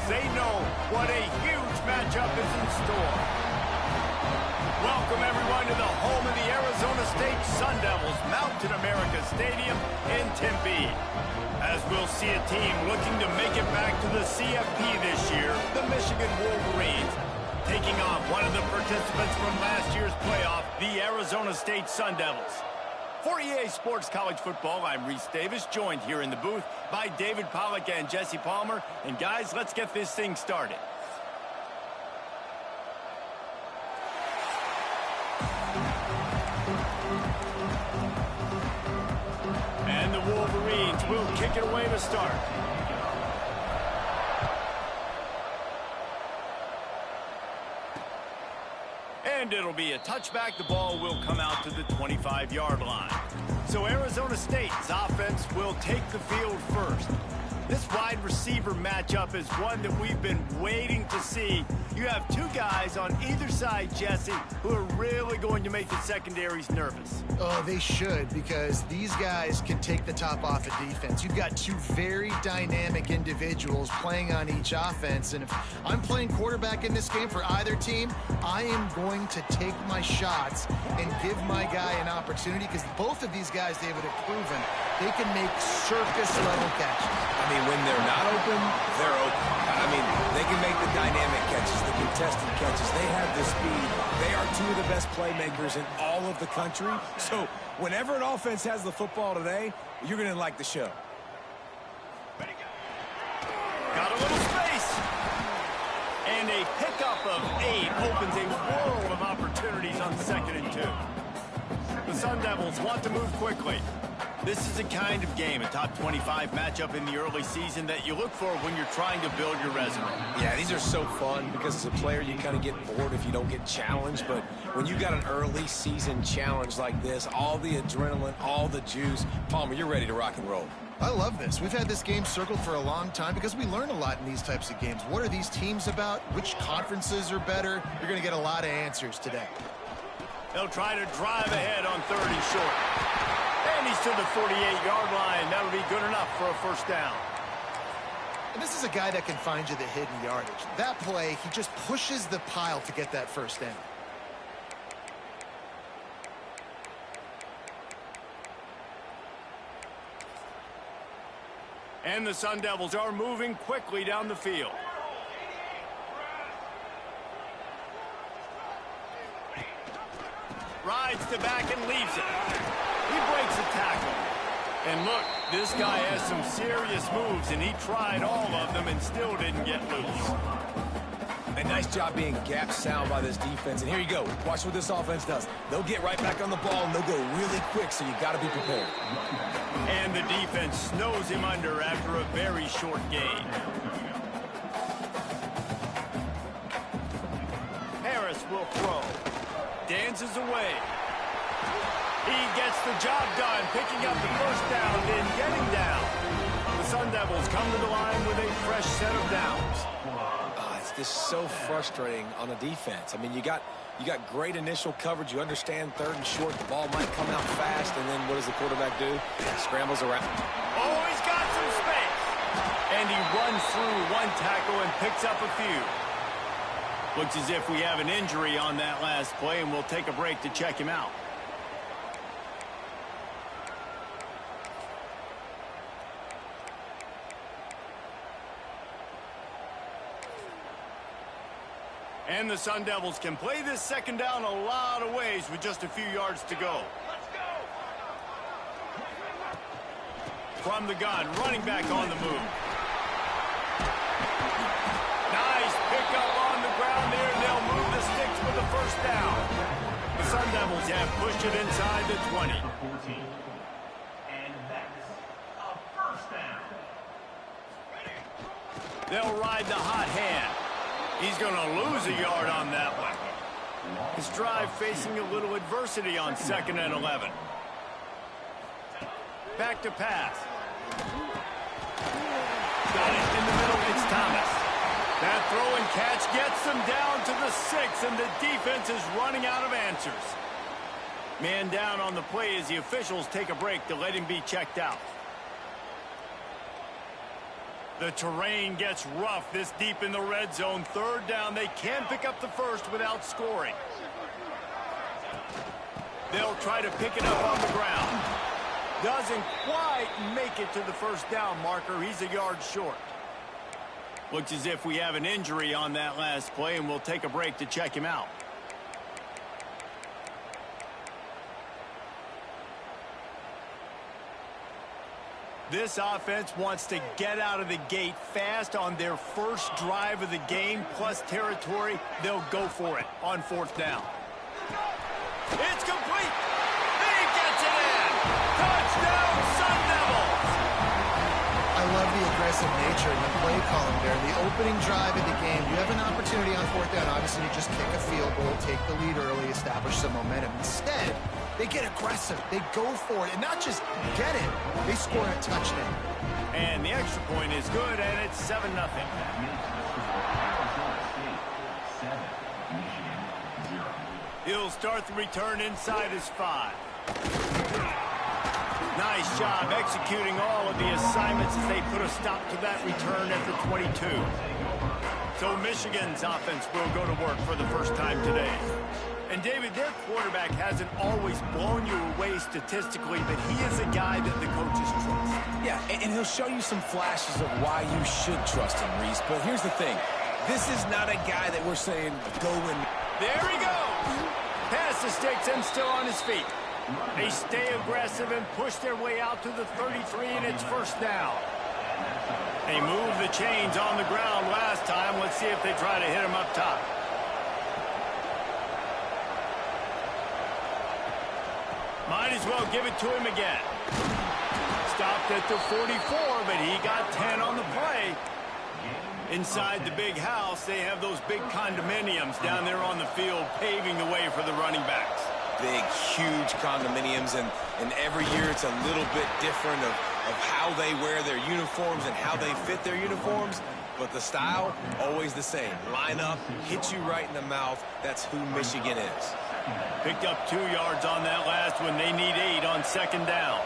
they know what a huge matchup is in store. Welcome, everyone, to the home of the Arizona State Sun Devils, Mountain America Stadium in Tempe. As we'll see a team looking to make it back to the CFP this year, the Michigan Wolverines, taking on one of the participants from last year's playoff, the Arizona State Sun Devils. For EA Sports College Football, I'm Reese Davis, joined here in the booth by David Pollack and Jesse Palmer. And guys, let's get this thing started. And the Wolverines will kick it away to start. And it'll be a touchback. The ball will come out to the 25-yard line. So Arizona State's offense will take the field first. This wide receiver matchup is one that we've been waiting to see. You have two guys on either side, Jesse, who are really going to make the secondaries nervous. Oh, they should, because these guys can take the top off of defense. You've got two very dynamic individuals playing on each offense, and if I'm playing quarterback in this game for either team, I am going to take my shots and give my guy an opportunity, because both of these guys, David, have proven they can make circus-level catches. I mean, when they're not open, they're open. I mean, they can make the dynamic catches, the contested catches. They have the speed. They are two of the best playmakers in all of the country. So whenever an offense has the football today, you're going to like the show. Got a little space. And a pickup of 8 opens a world of opportunities on 2nd and 2. The Sun Devils want to move quickly. This is a kind of game, a top 25 matchup in the early season that you look for when you're trying to build your resume. Yeah, these are so fun because as a player, you kind of get bored if you don't get challenged. But when you got an early season challenge like this, all the adrenaline, all the juice, Palmer, you're ready to rock and roll. I love this. We've had this game circled for a long time because we learn a lot in these types of games. What are these teams about? Which conferences are better? You're going to get a lot of answers today. They'll try to drive ahead on 3rd and short. And he's to the 48-yard line. That'll be good enough for a first down. And this is a guy that can find you the hidden yardage. That play, he just pushes the pile to get that first down. And the Sun Devils are moving quickly down the field. Rides the back and leaves it. He breaks a tackle. And look, this guy has some serious moves, and he tried all of them and still didn't get loose. A nice job being gap sound by this defense. And here you go. Watch what this offense does. They'll get right back on the ball, and they'll go really quick, so you got to be prepared. And the defense snows him under after a very short gain. Harris will throw. Dances away. He gets the job done, picking up the first down, then getting down. The Sun Devils come to the line with a fresh set of downs. It's just so frustrating on a defense. I mean, you got great initial coverage. You understand 3rd and short. The ball might come out fast, and then what does the quarterback do? Scrambles around. Oh, he's got some space. And he runs through one tackle and picks up a few. Looks as if we have an injury on that last play, and we'll take a break to check him out. And the Sun Devils can play this second down a lot of ways with just a few yards to go. From the gun, running back on the move. Nice pickup on the ground there. They'll move the sticks with the first down. The Sun Devils have pushed it inside the 20. And that's a first down. They'll ride the hot hand. He's going to lose a yard on that one. His drive facing a little adversity on 2nd and 11. Back to pass. Got it in the middle. It's Thomas. That throw and catch gets them down to the 6, and the defense is running out of answers. Man down on the play as the officials take a break to let him be checked out. The terrain gets rough this deep in the red zone. Third down, they can pick up the first without scoring. They'll try to pick it up on the ground. Doesn't quite make it to the first down marker. He's a yard short. Looks as if we have an injury on that last play, and we'll take a break to check him out. This offense wants to get out of the gate fast on their first drive of the game, plus territory. They'll go for it on fourth down. It's complete. He gets it in. Touchdown, Sun Devils. I love the aggressive nature of the play calling there. The opening drive of the game, you have an opportunity on fourth down, obviously, to just kick a field goal, take the lead early, establish some momentum. Instead, they get aggressive. They go for it. And not just get it, they score a touchdown. And the extra point is good, and it's 7-0. He'll start the return inside his 5. Nice job executing all of the assignments as they put a stop to that return at the 22. So Michigan's offense will go to work for the first time today. And, David, their quarterback hasn't always blown you away statistically, but he is a guy that the coaches trust. Yeah, and he'll show you some flashes of why you should trust him, Reese. But here's the thing. This is not a guy that we're saying go and... There he goes. Pass the sticks and still on his feet. They stay aggressive and push their way out to the 33, and it's first down. They moved the chains on the ground last time. Let's see if they try to hit him up top. Might as well give it to him again. Stopped at the 44, but he got 10 on the play. Inside the big house, they have those big condominiums down there on the field, paving the way for the running backs. Big, huge condominiums, and every year it's a little bit different of how they wear their uniforms and how they fit their uniforms. But the style, always the same. Line up, hit you right in the mouth. That's who Michigan is. Picked up 2 yards on that last one. They need 8 on second down.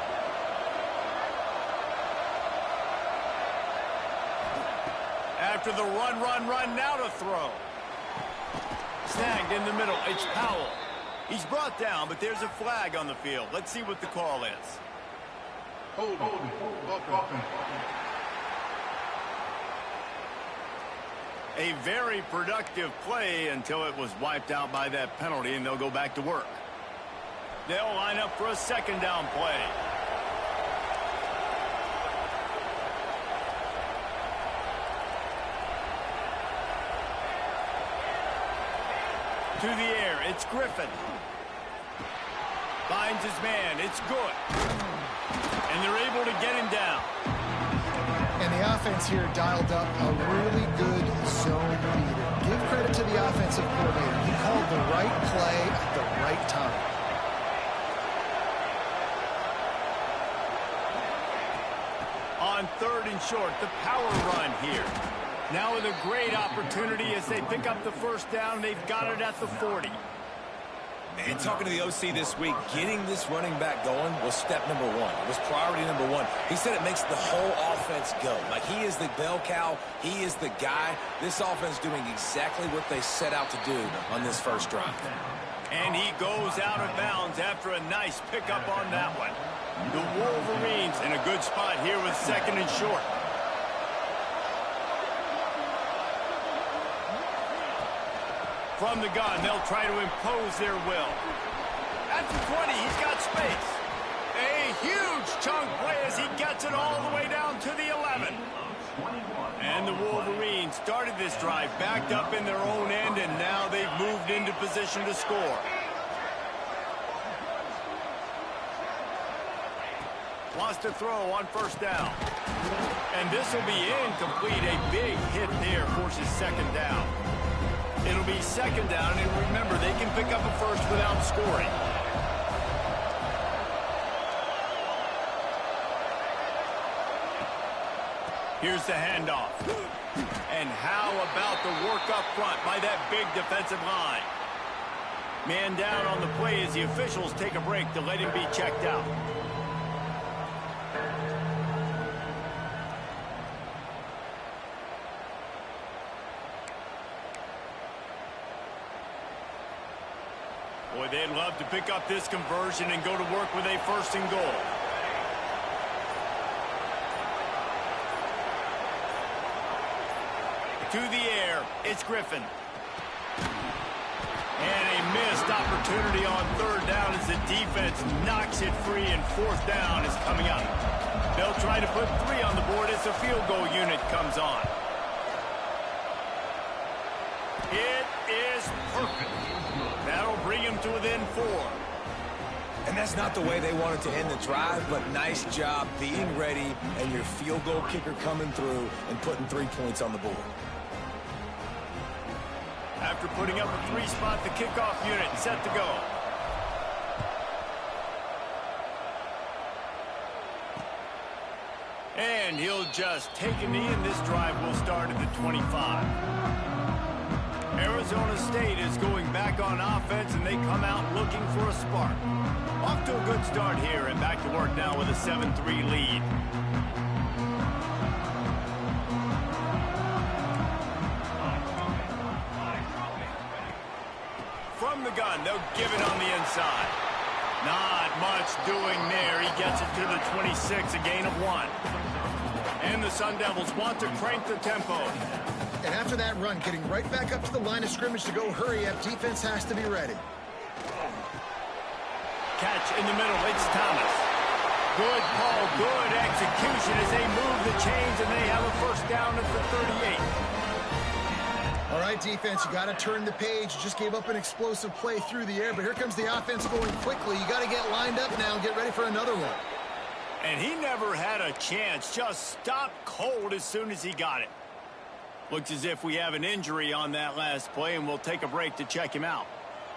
After the run, now to throw. Snagged in the middle. It's Powell. He's brought down, but there's a flag on the field. Let's see what the call is. Hold on. A very productive play until it was wiped out by that penalty, and they'll go back to work. They'll line up for a second down play. To the air, it's Griffin. Finds his man, it's good. And they're able to get him down. And the offense here dialed up a really good zone beater. Give credit to the offensive coordinator. He called the right play at the right time. On third and short, the power run here. Now with a great opportunity as they pick up the first down. They've got it at the 40. And talking to the OC this week, getting this running back going was step number 1. It was priority number 1. He said it makes the whole offense go. Like, he is the bell cow. He is the guy. This offense doing exactly what they set out to do on this first drive. And he goes out of bounds after a nice pickup on that one. The Wolverines in a good spot here with second and short. From the gun, they'll try to impose their will. At the 20, he's got space. A huge chunk play as he gets it all the way down to the 11. And the Wolverines started this drive backed up in their own end, and now they've moved into position to score. Lost a throw on first down. And this will be incomplete. A big hit there forces second down. It'll be second down, and remember, they can pick up a first without scoring. Here's the handoff. And how about the work up front by that big defensive line? Man down on the play as the officials take a break to let him be checked out. Boy, they'd love to pick up this conversion and go to work with a first and goal. To the air, it's Griffin. And a missed opportunity on third down as the defense knocks it free, and fourth down is coming up. They'll try to put 3 on the board as the field goal unit comes on. It is perfect. That'll bring him to within 4. And that's not the way they wanted to end the drive, but nice job being ready and your field goal kicker coming through and putting 3 points on the board. After putting up a 3-spot, the kickoff unit set to go. And he'll just take a knee, and this drive will start at the 25. Arizona State is going back on offense, and they come out looking for a spark. Off to a good start here, and back to work now with a 7-3 lead. From the gun, they'll give it on the inside. Not much doing there. He gets it to the 26, a gain of 1. And the Sun Devils want to crank the tempo. And after that run, getting right back up to the line of scrimmage to go hurry up, defense has to be ready. Catch in the middle, it's Thomas. Good call, good execution as they move the chains, and they have a first down at the 38. All right, defense, you got to turn the page. You just gave up an explosive play through the air, but here comes the offense going quickly. You got to get lined up now and get ready for another one. And he never had a chance, just stopped cold as soon as he got it. Looks as if we have an injury on that last play, and we'll take a break to check him out.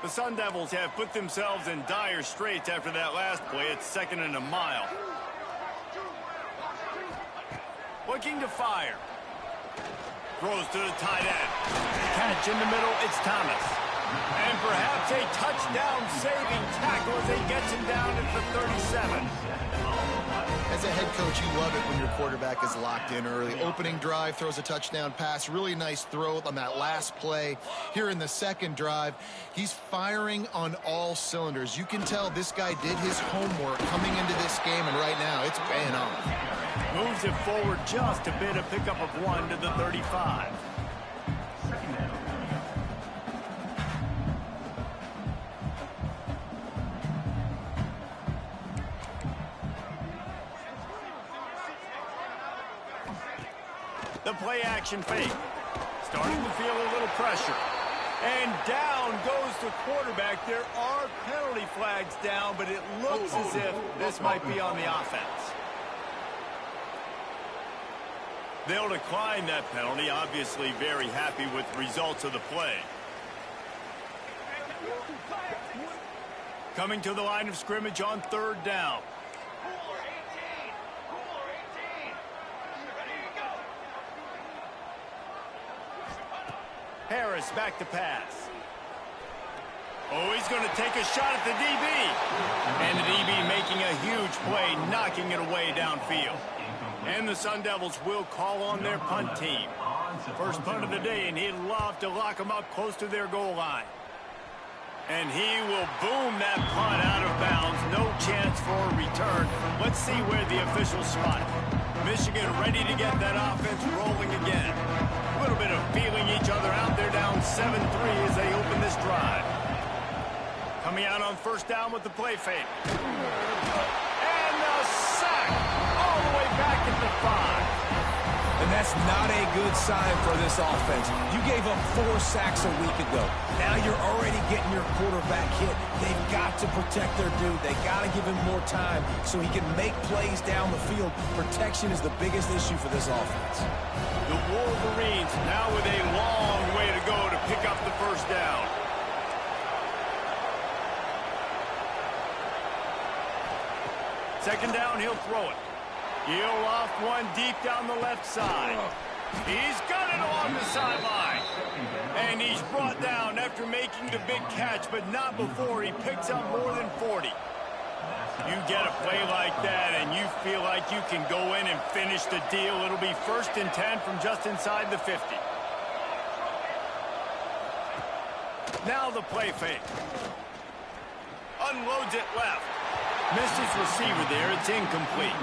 The Sun Devils have put themselves in dire straits after that last play. It's 2nd and a mile. Looking to fire. Throws to the tight end. Catch in the middle, it's Thomas. And perhaps a touchdown-saving tackle as he gets him down at the 37. As a head coach, you love it when your quarterback is locked in early. Opening drive, throws a touchdown pass. Really nice throw on that last play. Here in the second drive, he's firing on all cylinders. You can tell this guy did his homework coming into this game, and right now it's paying off. Moves it forward just a bit, a pickup of 1 to the 35. The play action fake. Starting to feel a little pressure. And down goes the quarterback. There are penalty flags down, but it looks as if this might be on the offense. They'll decline that penalty. Obviously very happy with the results of the play. Coming to the line of scrimmage on 3rd down. Harris back to pass. Oh, he's going to take a shot at the DB. And the DB making a huge play, knocking it away downfield. And the Sun Devils will call on their punt team. First punt of the day, and he'd love to lock them up close to their goal line. And he will boom that punt out of bounds. No chance for a return. Let's see where the officials spot it. Michigan ready to get that offense rolling again. A little bit of feeling each other out there, down 7-3 as they open this drive. Coming out on 1st down with the play fake. And the sack all the way back at the 5. And that's not a good sign for this offense. You gave up 4 sacks a week ago. Now you're already getting your quarterback hit. They've got to protect their dude. They got to give him more time so he can make plays down the field. Protection is the biggest issue for this offense. The Wolverines now with a long way to go to pick up the 1st down. Second down, he'll throw it. He'll off one deep down the left side. He's got it along the sideline. And he's brought down after making the big catch, but not before he picks up more than 40. You get a play like that and you feel like you can go in and finish the deal. It'll be 1st and 10 from just inside the 50. Now the play fake. Unloads it left. Missed his receiver there. It's incomplete.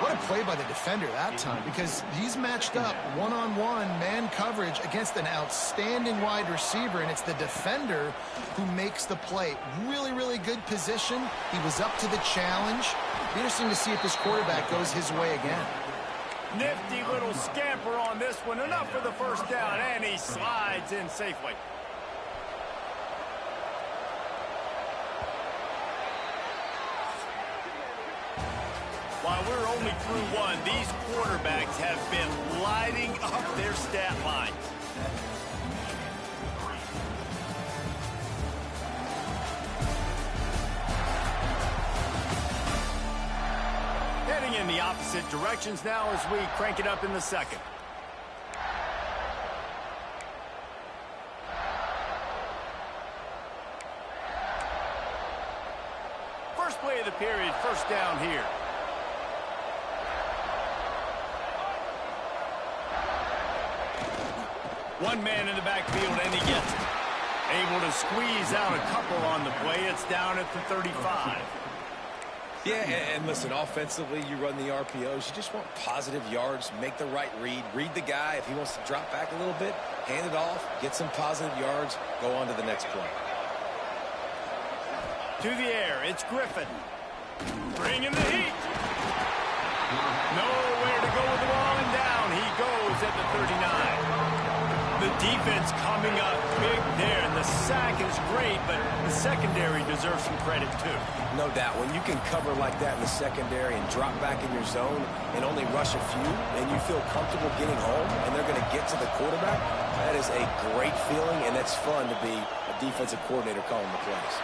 What a play by the defender that time, because he's matched up one-on-one man coverage against an outstanding wide receiver, and it's the defender who makes the play. Really, really good position. He was up to the challenge. Be interesting to see if this quarterback goes his way again. Nifty little scamper on this one. Enough for the first down, and he slides in safely. While we're only through one, these quarterbacks have been lighting up their stat line. Heading in the opposite directions now as we crank it up in the second. First play of the period, first down here. One man in the backfield, and he gets it. Able to squeeze out a couple on the play. It's down at the 35. Yeah, and listen, offensively, you run the RPOs. You just want positive yards, make the right read the guy. If he wants to drop back a little bit, hand it off, get some positive yards, go on to the next play. To the air, it's Griffin. Bringing the heat. Nowhere to go with the ball, and down he goes at the 39. The defense coming up big there, and the sack is great, but the secondary deserves some credit too. No doubt. When you can cover like that in the secondary and drop back in your zone and only rush a few, and you feel comfortable getting home, and they're going to get to the quarterback, that is a great feeling, and that's fun to be a defensive coordinator calling the plays.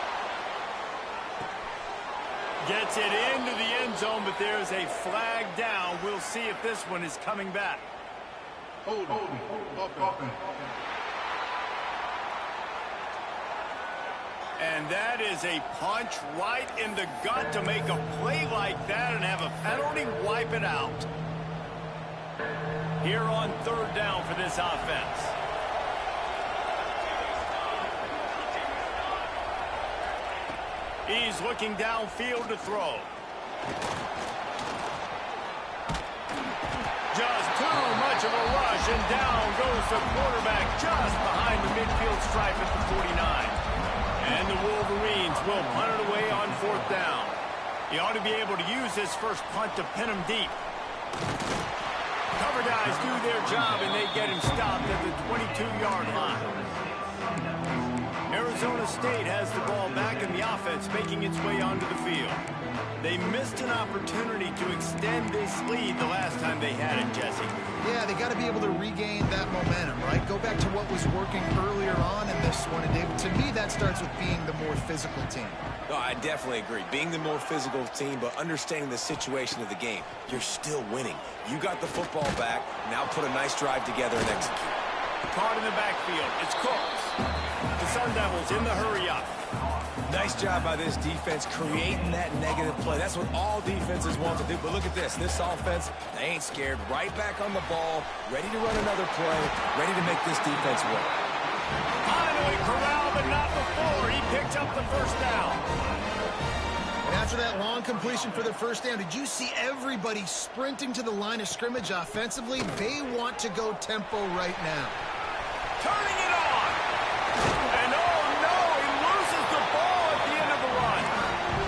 Gets it into the end zone, but there's a flag down. We'll see if this one is coming back. Hold on. And that is a punch right in the gut to make a play like that and have a penalty wipe it out. Here on third down for this offense. He's looking downfield to throw. Just too much of a rush, and down goes the quarterback just behind the midfield stripe at the 49. And the Wolverines will punt it away on fourth down. He ought to be able to use this first punt to pin him deep. Cover guys do their job, and they get him stopped at the 22-yard line. Arizona State has the ball back in the offense, making its way onto the field. They missed an opportunity to extend this lead the last time they had it, Jesse. Yeah, they got to be able to regain that momentum, right? Go back to what was working earlier on in this one. And David, to me, that starts with being the more physical team. No, I definitely agree. Being the more physical team, but understanding the situation of the game. You're still winning. You got the football back. Now put a nice drive together and execute. Caught in the backfield. It's Cooks. The Sun Devils in the hurry-up. Nice job by this defense creating that negative play. That's what all defenses want to do. But look at this. This offense, they ain't scared. Right back on the ball, ready to run another play, ready to make this defense work. Finally corralled, but not before. He picked up the first down. And after that long completion for the first down, did you see everybody sprinting to the line of scrimmage offensively? They want to go tempo right now. Turning it on. And oh no, he loses the ball at the end of the run.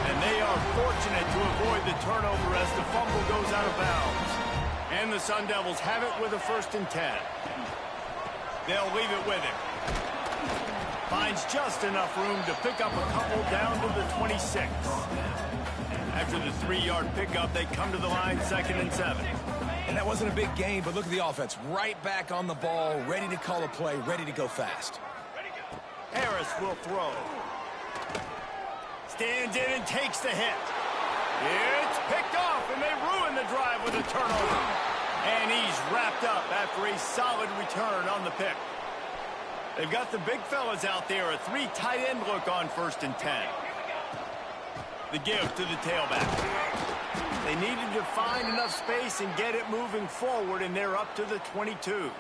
And they are fortunate to avoid the turnover as the fumble goes out of bounds. And the Sun Devils have it with a 1st and 10. They'll leave it with him. Finds just enough room to pick up a couple down to the 26. After the 3-yard pickup, they come to the line 2nd and 7. And that wasn't a big gain, but look at the offense. Right back on the ball, ready to call a play, ready to go fast. Harris will throw. Stands in and takes the hit. It's picked off, and they ruin the drive with a turnover. And he's wrapped up after a solid return on the pick. They've got the big fellas out there, a 3 tight end look on 1st and 10. The give to the tailback. They needed to find enough space and get it moving forward, and they're up to the 22.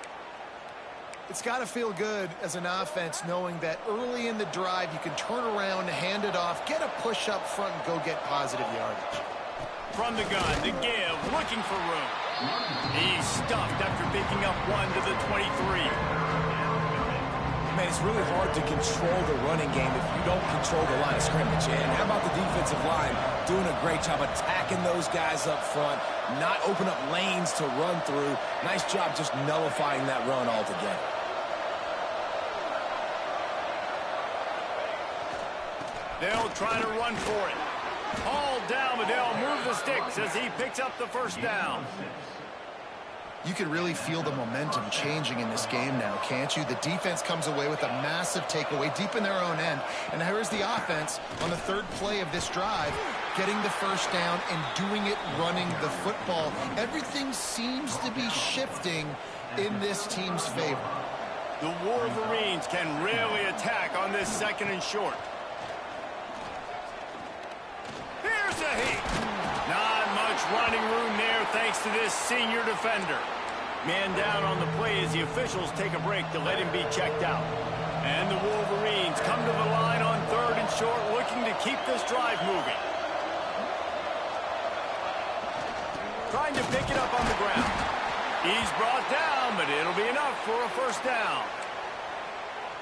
It's got to feel good as an offense knowing that early in the drive you can turn around, hand it off, get a push up front, and go get positive yardage. From the gun, the give, looking for room. He's stuffed after picking up one to the 23. Man, it's really hard to control the running game if you don't control the line of scrimmage. And how about the defensive line doing a great job attacking those guys up front, not open up lanes to run through. Nice job just nullifying that run altogether. They'll try to run for it. Hauled down, but they'll move the sticks as he picks up the first down. You can really feel the momentum changing in this game now, can't you? The defense comes away with a massive takeaway deep in their own end. And here's the offense on the third play of this drive, getting the first down and doing it running the football. Everything seems to be shifting in this team's favor. The Wolverines can really attack on this second and short. Here's a heat. Not much running room there thanks to this senior defender. Man down on the play as the officials take a break to let him be checked out. And the Wolverines come to the line on third and short, looking to keep this drive moving. Trying to pick it up on the ground. He's brought down, but it'll be enough for a first down.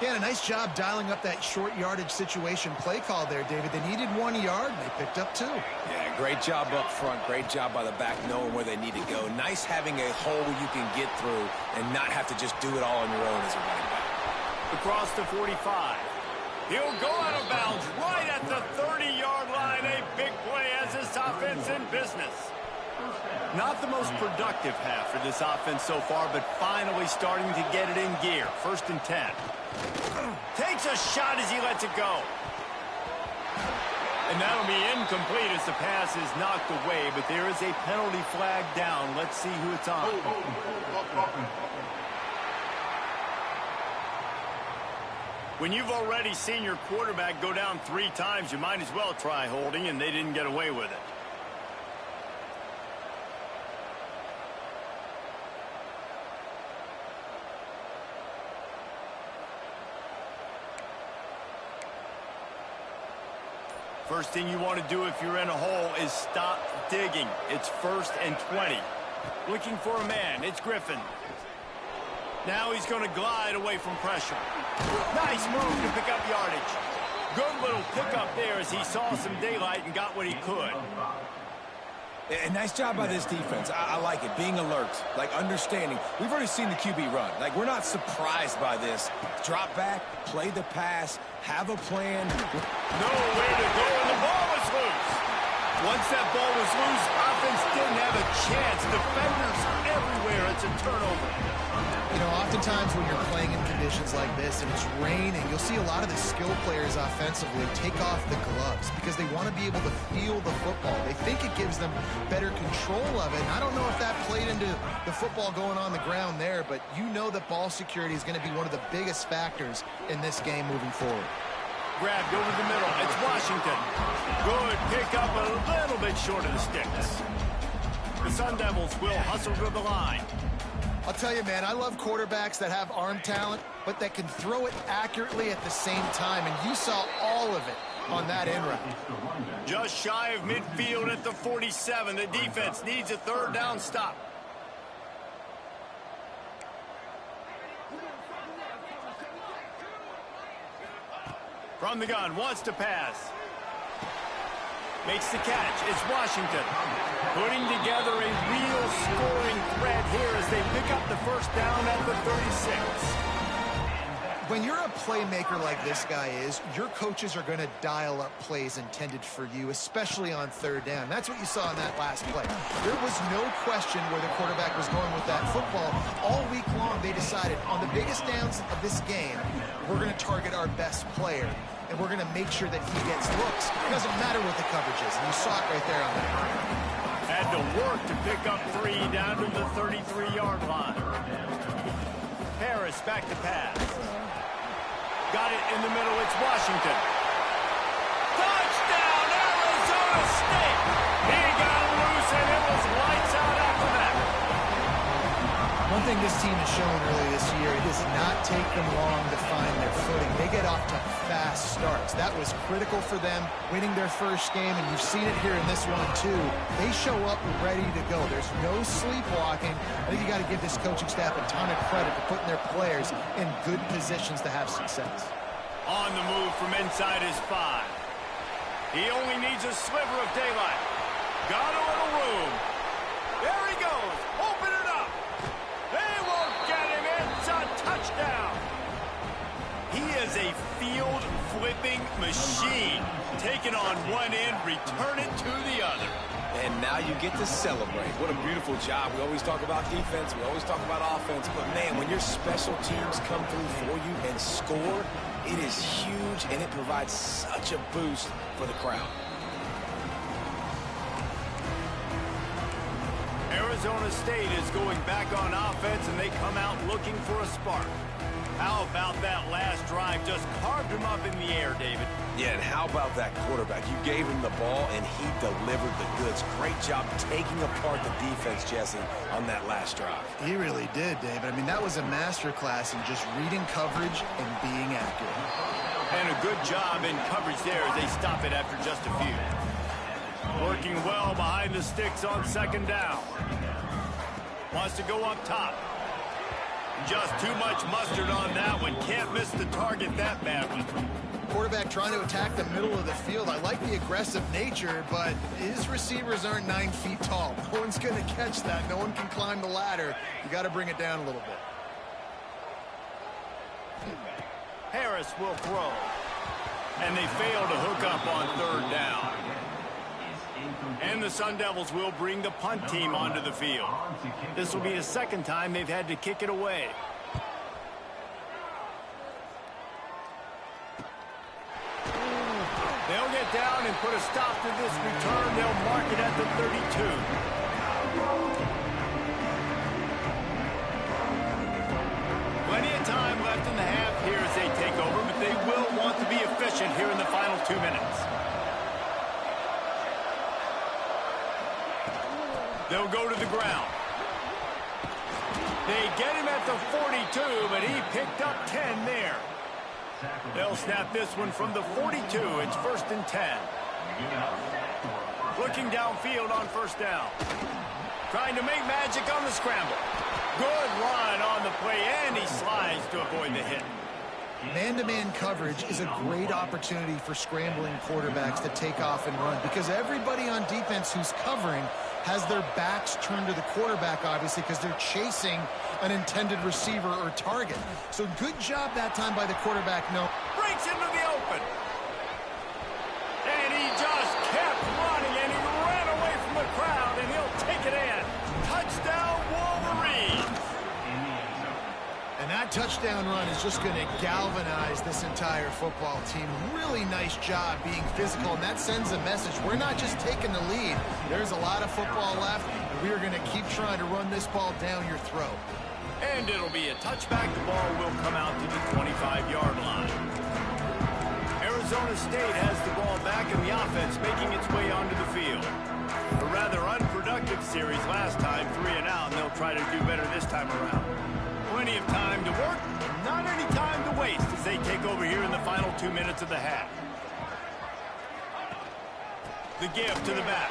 Yeah, a nice job dialing up that short yardage situation play call there, David. They needed 1 yard, and they picked up 2. Yeah, great job up front. Great job by the back knowing where they need to go. Nice having a hole you can get through and not have to just do it all on your own as a running back. Across the 45. He'll go out of bounds right at the 30-yard line. A big play as this offense in business. Not the most productive half for this offense so far, but finally starting to get it in gear. 1st and 10. Takes a shot as he lets it go. And that'll be incomplete as the pass is knocked away, but there is a penalty flag down. Let's see who it's on. When you've already seen your quarterback go down 3 times, you might as well try holding, and they didn't get away with it. First thing you want to do if you're in a hole is stop digging. It's 1st and 20. Looking for a man. It's Griffin. Now he's going to glide away from pressure. Nice move to pick up yardage. Good little pickup there as he saw some daylight and got what he could. And nice job by this defense. I like it. Being alert, like understanding. We've already seen the QB run. Like, we're not surprised by this. Drop back, play the pass, have a plan. No way to go, and the ball was loose. Once that ball was loose, offense didn't have a chance. Defenders everywhere. It's a turnover. You know, oftentimes when you're playing in conditions like this and it's raining, you'll see a lot of the skill players offensively take off the gloves because they want to be able to feel the football. They think it gives them better control of it. And I don't know if that played into the football going on the ground there, but you know that ball security is going to be one of the biggest factors in this game moving forward. Grabbed over the middle. It's Washington. Good pick up a little bit short of the sticks. The Sun Devils will hustle to the line. I'll tell you, man, I love quarterbacks that have arm talent, but that can throw it accurately at the same time, and you saw all of it on that in route. Just shy of midfield at the 47. The defense needs a 3rd down stop. From the gun, wants to pass. Makes the catch. It's Washington. Putting together a real scoring threat here as they pick up the first down at the 36. When you're a playmaker like this guy is, your coaches are going to dial up plays intended for you, especially on 3rd down. That's what you saw in that last play. There was no question where the quarterback was going with that football. All week long, they decided on the biggest downs of this game, we're going to target our best player, and we're going to make sure that he gets looks. It doesn't matter what the coverage is, and you saw it right there on that. Had to work to pick up 3 down to the 33-yard line. Harris back to pass. Got it in the middle. It's Washington. Touchdown, Arizona State. He got loose, and it was lights out after that. One thing this team has shown early this year, it does not take them long to find their footing. They get off to fast starts. That was critical for them winning their first game, and you've seen it here in this one too. They show up ready to go. There's no sleepwalking. I think you got to give this coaching staff a ton of credit for putting their players in good positions to have success. On the move from inside his 5. He only needs a sliver of daylight. Got a little room. There he goes. Open it up. They won't get him. It's a touchdown. He is a field-flipping machine. Taking on one end, return it to the other. And now you get to celebrate. What a beautiful job. We always talk about defense. We always talk about offense. But, man, when your special teams come through for you and score, it is huge, and it provides such a boost for the crowd. Arizona State is going back on offense, and they come out looking for a spark. How about that last drive? Just carved him up in the air, David. Yeah, and how about that quarterback? You gave him the ball, and he delivered the goods. Great job taking apart the defense, Jesse, on that last drive. He really did, David. I mean, that was a masterclass in just reading coverage and being accurate. And a good job in coverage there as they stop it after just a few. Working well behind the sticks on second down. Wants to go up top. Just too much mustard on that one. Can't miss the target that badly. Quarterback trying to attack the middle of the field. I like the aggressive nature, but his receivers aren't 9 feet tall. No one's going to catch that. No one can climb the ladder. You got to bring it down a little bit. Harris will throw. And they fail to hook up on third down. And the Sun Devils will bring the punt team onto the field. This will be the second time they've had to kick it away. They'll get down and put a stop to this return. They'll mark it at the 32. Plenty of time left in the half here as they take over, but they will want to be efficient here in the final 2 minutes. They'll go to the ground. They get him at the 42, but he picked up 10 there. They'll snap this one from the 42. It's 1st and 10. Looking downfield on first down. Trying to make magic on the scramble. Good run on the play, and he slides to avoid the hit. Man-to-man coverage is a great opportunity for scrambling quarterbacks to take off and run because everybody on defense who's covering has their backs turned to the quarterback, obviously, because they're chasing an intended receiver or target. So good job that time by the quarterback. No. Breaks into the open. And he just kept running, and he ran away from the crowd, and he'll take it in. Touchdown, Wolverines. And that touchdown run is just going to galvanize this entire football team. Really nice job being physical, and that sends a message. We're not just taking the lead. There's a lot of football left, and we are going to keep trying to run this ball down your throat. And it'll be a touchback. The ball will come out to the 25-yard line. Arizona State has the ball back, and the offense making its way onto the field. A rather unproductive series last time, 3 and out, and they'll try to do better this time around. Plenty of time to work, not any time to waste as they take over here in the final 2 minutes of the half. The give to the back.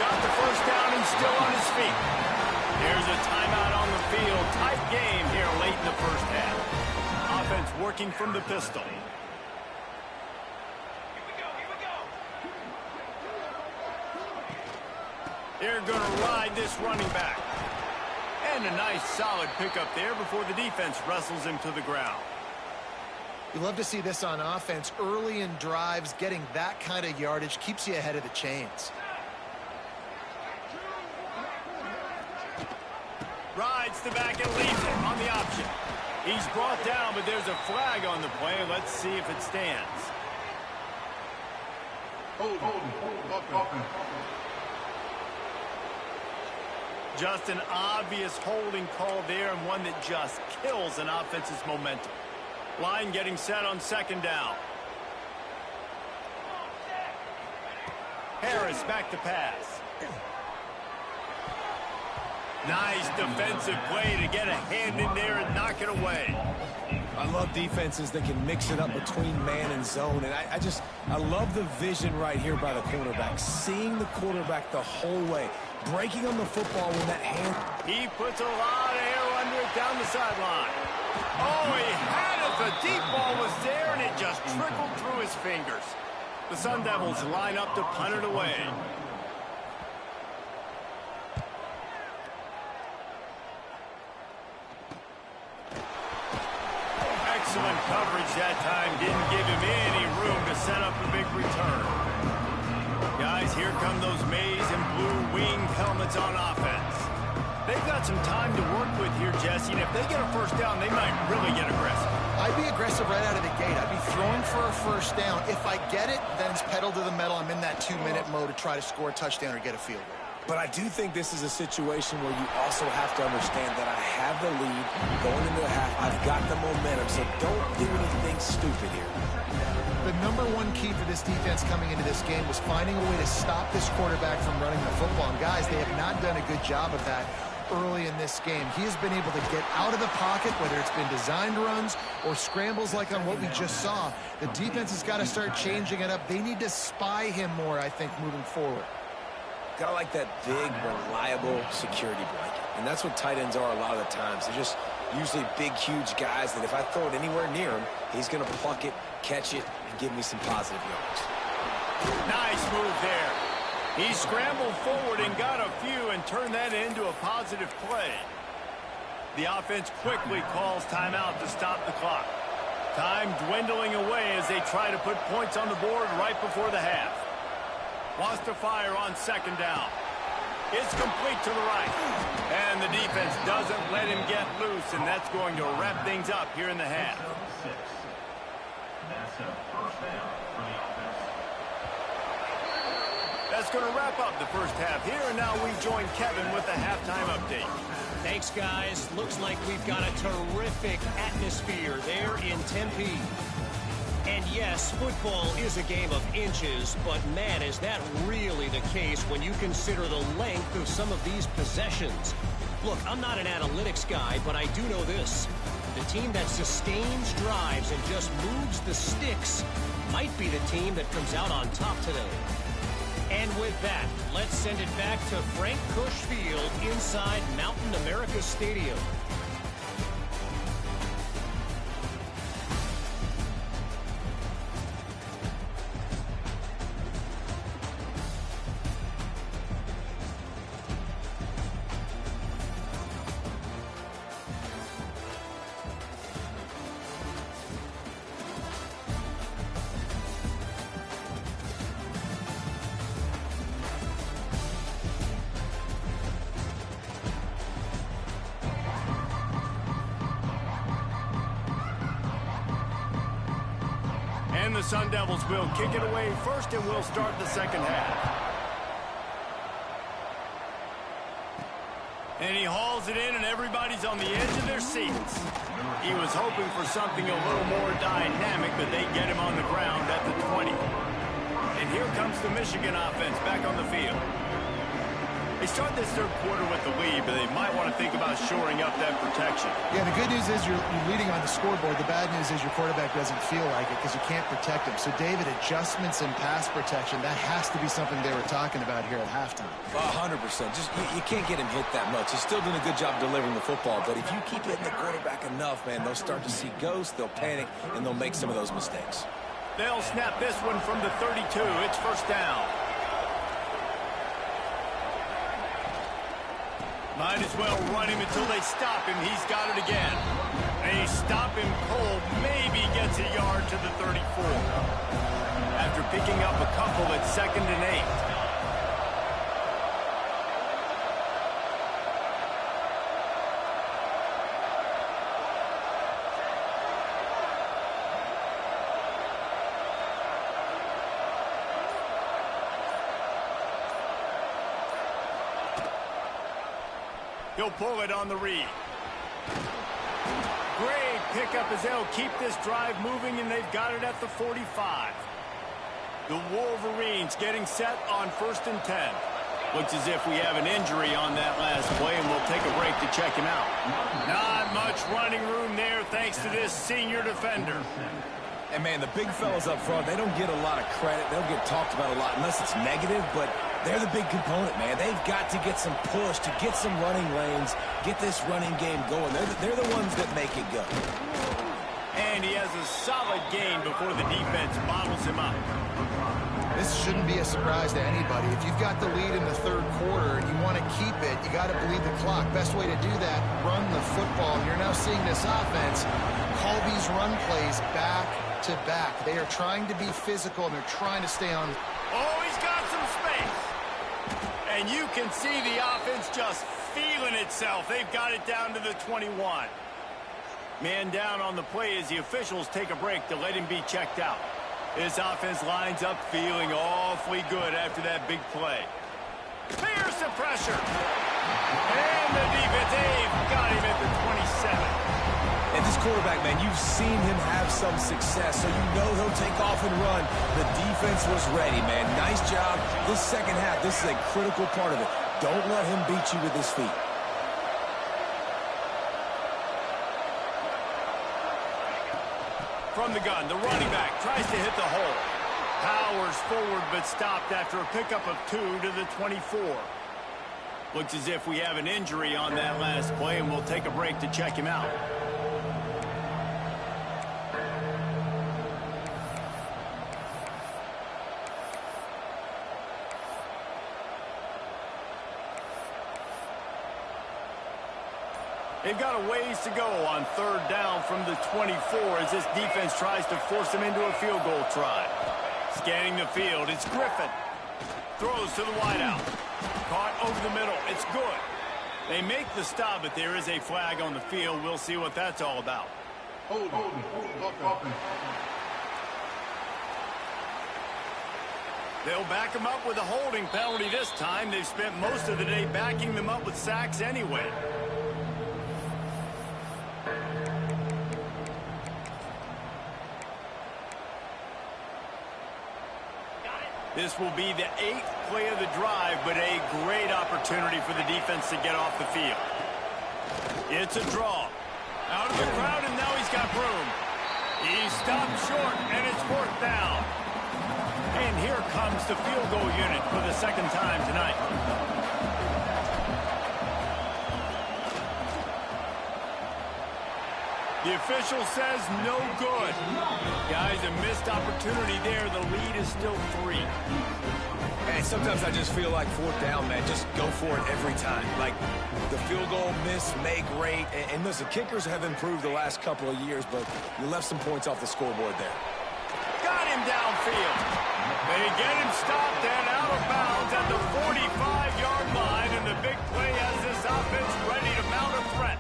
Got the first down and still on his feet. There's a timeout on the field. Tight game here late in the first half. Offense working from the pistol. They're going to ride this running back. And a nice solid pickup there before the defense wrestles him to the ground. You love to see this on offense. Early in drives, getting that kind of yardage keeps you ahead of the chains. Rides the back and leaves it on the option. He's brought down, but there's a flag on the play. Let's see if it stands. Hold. Just an obvious holding call there, and one that just kills an offense's momentum. Line getting set on second down. Harris back to pass. Nice defensive play to get a hand in there and knock it away. I love defenses that can mix it up between man and zone. And I love the vision right here by the quarterback. Seeing the quarterback the whole way. Breaking on the football with that hand. He puts a lot of air under it down the sideline. Oh, he had it. The deep ball was there, and it just trickled through his fingers. The Sun Devils line up to punt it away. Excellent coverage that time. Didn't give him any room to set up a big return. Guys, here come those maize and blue winged helmets on offense. They've got some time to work with here, Jesse, and if they get a first down, they might really get aggressive. I'd be aggressive right out of the gate. I'd be throwing for a first down. If I get it, then it's pedal to the metal. I'm in that 2-minute mode to try to score a touchdown or get a field goal. But I do think this is a situation where you also have to understand that I have the lead going into the half. I've got the momentum, so don't do anything stupid here. The number one key for this defense coming into this game was finding a way to stop this quarterback from running the football. And guys, they have not done a good job of that early in this game. He has been able to get out of the pocket, whether it's been designed runs or scrambles like on what we just saw. The defense has got to start changing it up. They need to spy him more, I think, moving forward. Gotta like that big, reliable security blanket. And that's what tight ends are a lot of the times. They're just usually big, huge guys that if I throw it anywhere near him, he's going to pluck it, catch it, and give me some positive yards. Nice move there. He scrambled forward and got a few and turned that into a positive play. The offense quickly calls timeout to stop the clock. Time dwindling away as they try to put points on the board right before the half. Wants to fire on second down. It's complete to the right. And the defense doesn't let him get loose, and that's going to wrap things up here in the half. That's a first down for the offense. That's going to wrap up the first half here, and now we join Kevin with the halftime update. Thanks, guys. Looks like we've got a terrific atmosphere there in Tempe. And yes, football is a game of inches, but man, is that really the case when you consider the length of some of these possessions. Look, I'm not an analytics guy, but I do know this. The team that sustains drives and just moves the sticks might be the team that comes out on top today. And with that, let's send it back to Frank Cush Field inside Mountain America Stadium. And the Sun Devils will kick it away first, and we'll start the second half. And he hauls it in, and everybody's on the edge of their seats. He was hoping for something a little more dynamic, but they get him on the ground at the 20. And here comes the Michigan offense back on the field. They start this third quarter with the lead, but they might want to think about shoring up that protection. Yeah, the good news is you're leading on the scoreboard. The bad news is your quarterback doesn't feel like it because you can't protect him. So, David, adjustments in pass protection, that has to be something they were talking about here at halftime. 100%. Just you can't get him hit that much. He's still doing a good job delivering the football, but if you keep hitting the quarterback enough, man, they'll start to see ghosts, they'll panic, and they'll make some of those mistakes. They'll snap this one from the 32. It's first down. Might as well run him until they stop him. He's got it again. They stop him cold. Maybe gets a yard to the 34. After picking up a couple at 2nd and 8. He'll pull it on the read. Great pickup as they'll keep this drive moving, and they've got it at the 45. The Wolverines getting set on 1st and 10. Looks as if we have an injury on that last play, and we'll take a break to check him out. Not much running room there thanks to this senior defender. And, man, the big fellas up front, they don't get a lot of credit. They don't get talked about a lot unless it's negative, but they're the big component, man. They've got to get some push, to get some running lanes, get this running game going. They're the ones that make it go. And he has a solid gain before the defense bottles him up. This shouldn't be a surprise to anybody. If you've got the lead in the third quarter and you want to keep it, you got to bleed the clock. Best way to do that, run the football. And you're now seeing this offense call these run plays back to back. They are trying to be physical, and they're trying to stay on. Oh, he's got some space. And you can see the offense just feeling itself. They've got it down to the 21. Man down on the play as the officials take a break to let him be checked out. This offense lines up feeling awfully good after that big play. Fears the pressure. And the defense, they've got him at the 27. And this quarterback, man, you've seen him have some success, so you know he'll take off and run. The defense was ready, man. Nice job. This second half, this is a critical part of it. Don't let him beat you with his feet. From the gun, the running back tries to hit the hole. Powers forward, but stopped after a pickup of 2 to the 24. Looks as if we have an injury on that last play, and we'll take a break to check him out. They've got a ways to go on third down from the 24 as this defense tries to force them into a field goal try. Scanning the field, it's Griffin. Throws to the wideout. Caught over the middle, it's good. They make the stop, but there is a flag on the field. We'll see what that's all about. Hold. They'll back them up with a holding penalty this time. They've spent most of the day backing them up with sacks anyway. This will be the 8th play of the drive, but a great opportunity for the defense to get off the field. It's a draw. Out of the crowd, and now he's got room. He stopped short, and it's 4th down. And here comes the field goal unit for the second time tonight. The official says no good. Guys, a missed opportunity there. The lead is still 3. And sometimes I just feel like 4th down, man. Just go for it every time. Like the field goal miss, make rate. And listen, kickers have improved the last couple of years, but you left some points off the scoreboard there. Got him downfield. They get him stopped and out of bounds at the 45-yard line. And the big play has this offense ready to mount a threat.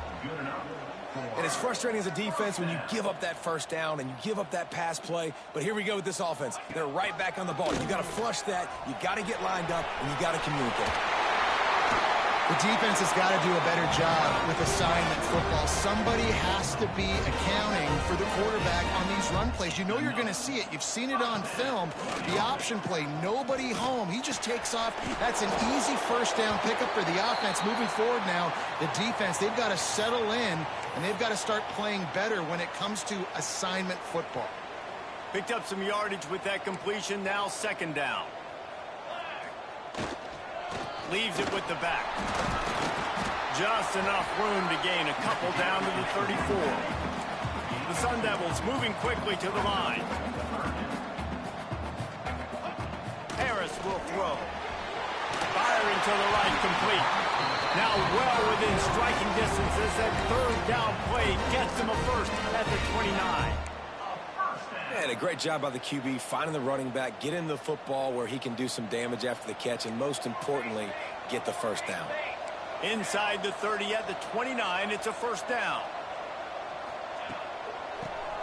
And it's frustrating as a defense when you give up that first down and you give up that pass play. But here we go with this offense. They're right back on the ball. You got to flush that. You got to get lined up, and you got to communicate. The defense has got to do a better job with assignment football. Somebody has to be accounting for the quarterback on these run plays. You know you're going to see it. You've seen it on film. The option play, nobody home. He just takes off. That's an easy first down pickup for the offense. Moving forward now, the defense, they've got to settle in, and they've got to start playing better when it comes to assignment football. Picked up some yardage with that completion. Now 2nd down. Leaves it with the back. Just enough room to gain a couple down to the 34. The Sun Devils moving quickly to the line. Harris will throw. Firing to the right, complete. Now well within striking distance as that 3rd down play gets him a first at the 29. And a great job by the QB finding the running back, getting the football where he can do some damage after the catch, and most importantly, get the first down. Inside the 30 at the 29, it's a first down.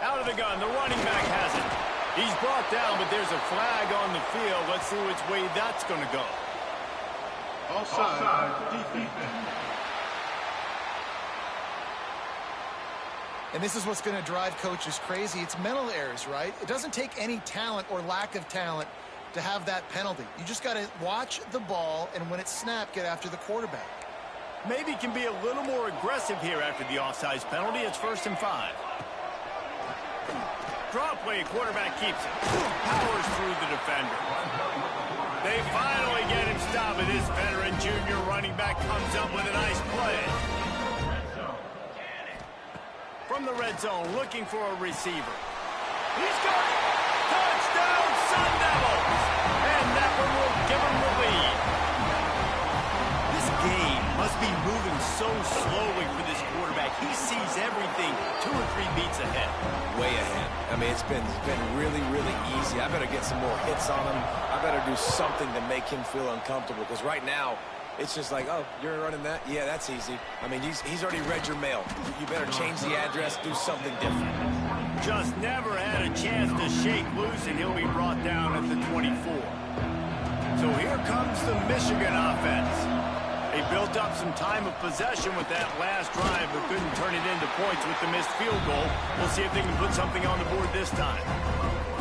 Out of the gun, the running back has it. He's brought down, but there's a flag on the field. Let's see which way that's going to go. Offside, defense. And this is what's going to drive coaches crazy. It's mental errors, right? It doesn't take any talent or lack of talent to have that penalty. You just got to watch the ball, and when it's snapped, get after the quarterback. Maybe can be a little more aggressive here after the offsides penalty. It's 1st and 5. Draw play, quarterback keeps it. Powers through the defender. They finally get him stopped, and this veteran junior running back comes up with a nice play. From the red zone, looking for a receiver. He's got it! Touchdown, Sun Devils! And that one will give him the lead. This game must be moving so slowly for this quarterback. He sees everything 2 or 3 beats ahead. Way ahead. I mean, it's been really, really easy. I better get some more hits on him. I better do something to make him feel uncomfortable, because right now, it's just like, oh, you're running that? Yeah, that's easy. I mean, he's already read your mail. You better change the address, do something different. Just never had a chance to shake loose, and he'll be brought down at the 24. So here comes the Michigan offense. They built up some time of possession with that last drive, but couldn't turn it into points with the missed field goal. We'll see if they can put something on the board this time.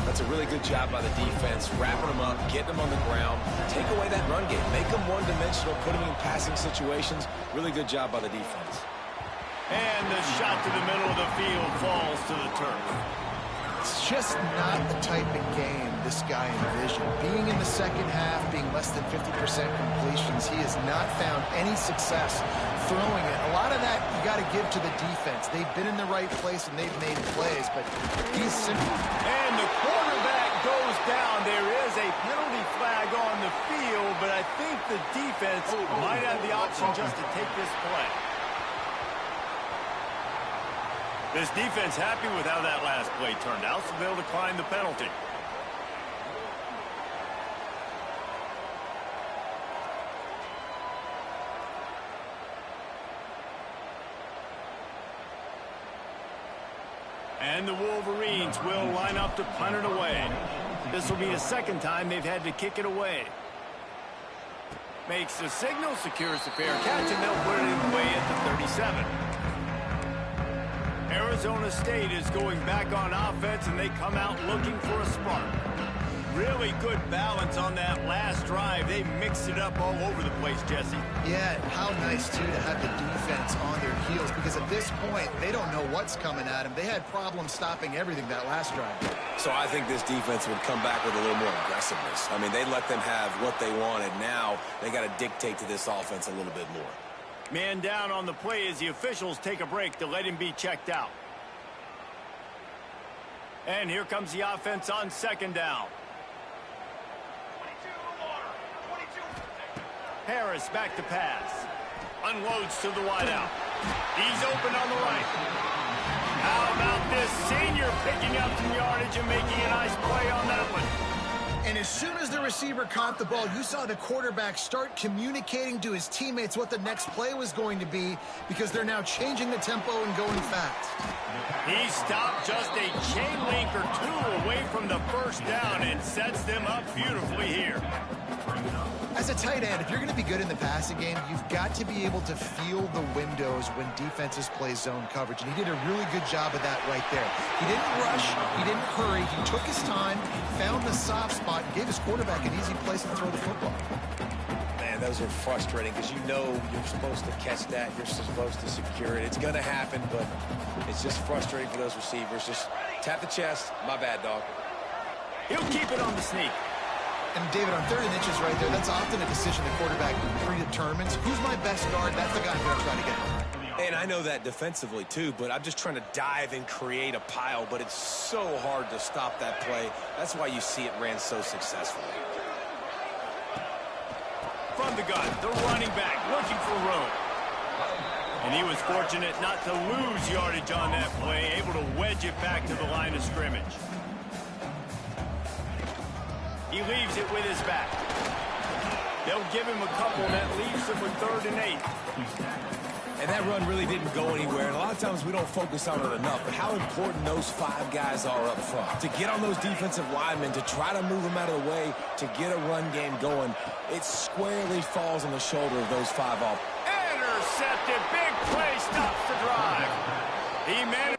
That's a really good job by the defense, wrapping them up, getting them on the ground, take away that run game, make them one-dimensional, put them in passing situations. Really good job by the defense. And the shot to the middle of the field falls to the turf. It's just not the type of game this guy envisioned. Being in the second half, being less than 50% completions, he has not found any success throwing it. A lot of that you got to give to the defense. They've been in the right place and they've made plays, but he's simply... And the quarterback goes down. There is a penalty flag on the field, but I think the defense might have the option just to take this play. This defense happy with how that last play turned out, so they'll decline the penalty. And the Wolverines will line up to punt it away. This will be the second time they've had to kick it away. Makes the signal, secures the fair catch, and they'll put it away at the 37. Arizona State is going back on offense, and they come out looking for a spark. Really good balance on that last drive. They mixed it up all over the place, Jesse. Yeah, how nice, too, to have the defense on their heels, because at this point, they don't know what's coming at them. They had problems stopping everything that last drive. So I think this defense would come back with a little more aggressiveness. I mean, they let them have what they wanted. Now they got to dictate to this offense a little bit more. Man down on the play as the officials take a break to let him be checked out. And here comes the offense on second down. Harris back to pass. Unloads to the wideout. He's open on the right. How about this senior picking up some yardage and making a nice play on that one? And as soon as the receiver caught the ball, you saw the quarterback start communicating to his teammates what the next play was going to be, because they're now changing the tempo and going fast. He stopped just a chain link or two away from the first down and sets them up beautifully here. As a tight end, if you're going to be good in the passing game, you've got to be able to feel the windows when defenses play zone coverage. And he did a really good job of that right there. He didn't rush. He didn't hurry. He took his time, found the soft spot, and gave his quarterback an easy place to throw the football. Man, those are frustrating, because you know you're supposed to catch that. You're supposed to secure it. It's going to happen, but it's just frustrating for those receivers. Just tap the chest. My bad, dog. He'll keep it on the sneak. And, David, on 3rd and inches right there, that's often a decision the quarterback predetermines. Who's my best guard? That's the guy I'm going to try to get. And I know that defensively, too, but I'm just trying to dive and create a pile, but it's so hard to stop that play. That's why you see it ran so successfully. From the gun, the running back looking for room. And he was fortunate not to lose yardage on that play, able to wedge it back to the line of scrimmage. He leaves it with his back. They'll give him a couple, and that leaves him with 3rd and 8. And that run really didn't go anywhere. And a lot of times we don't focus on it enough, but how important those 5 guys are up front. To get on those defensive linemen, to try to move them out of the way, to get a run game going, it squarely falls on the shoulder of those 5 off. Intercepted. Big play stops the drive. He managed.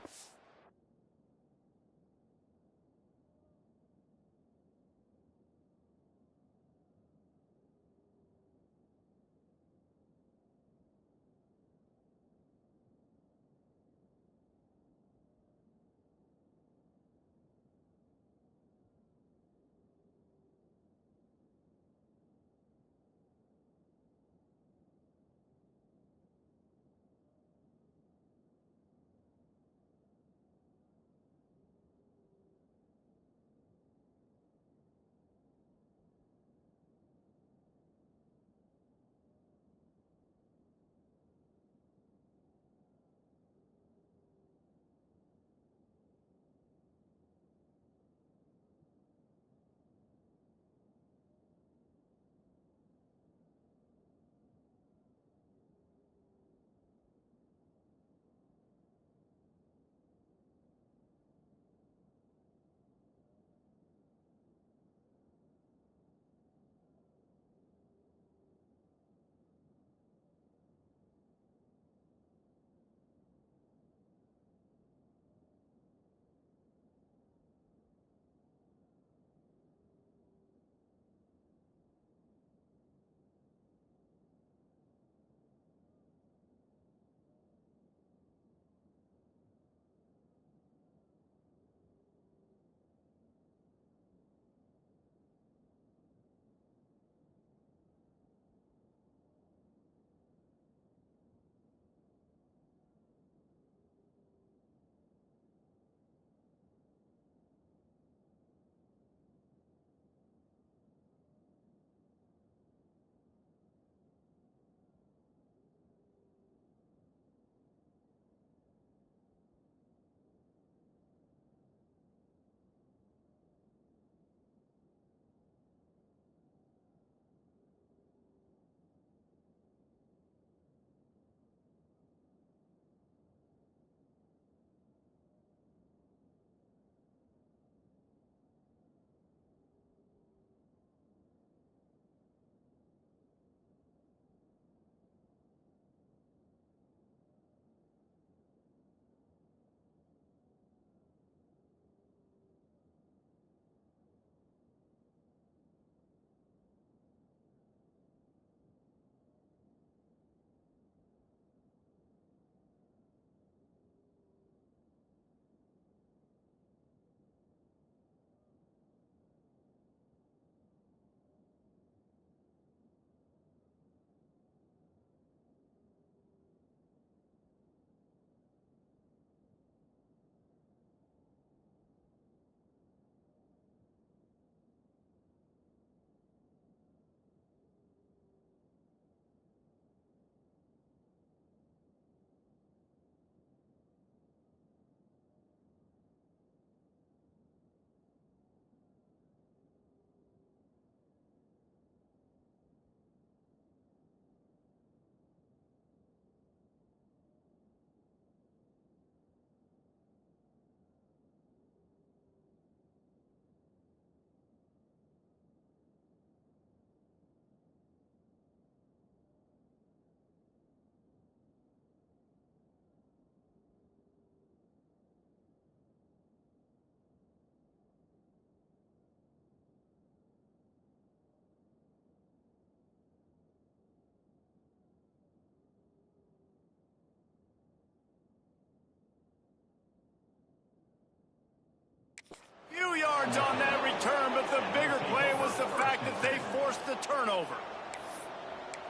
the turnover.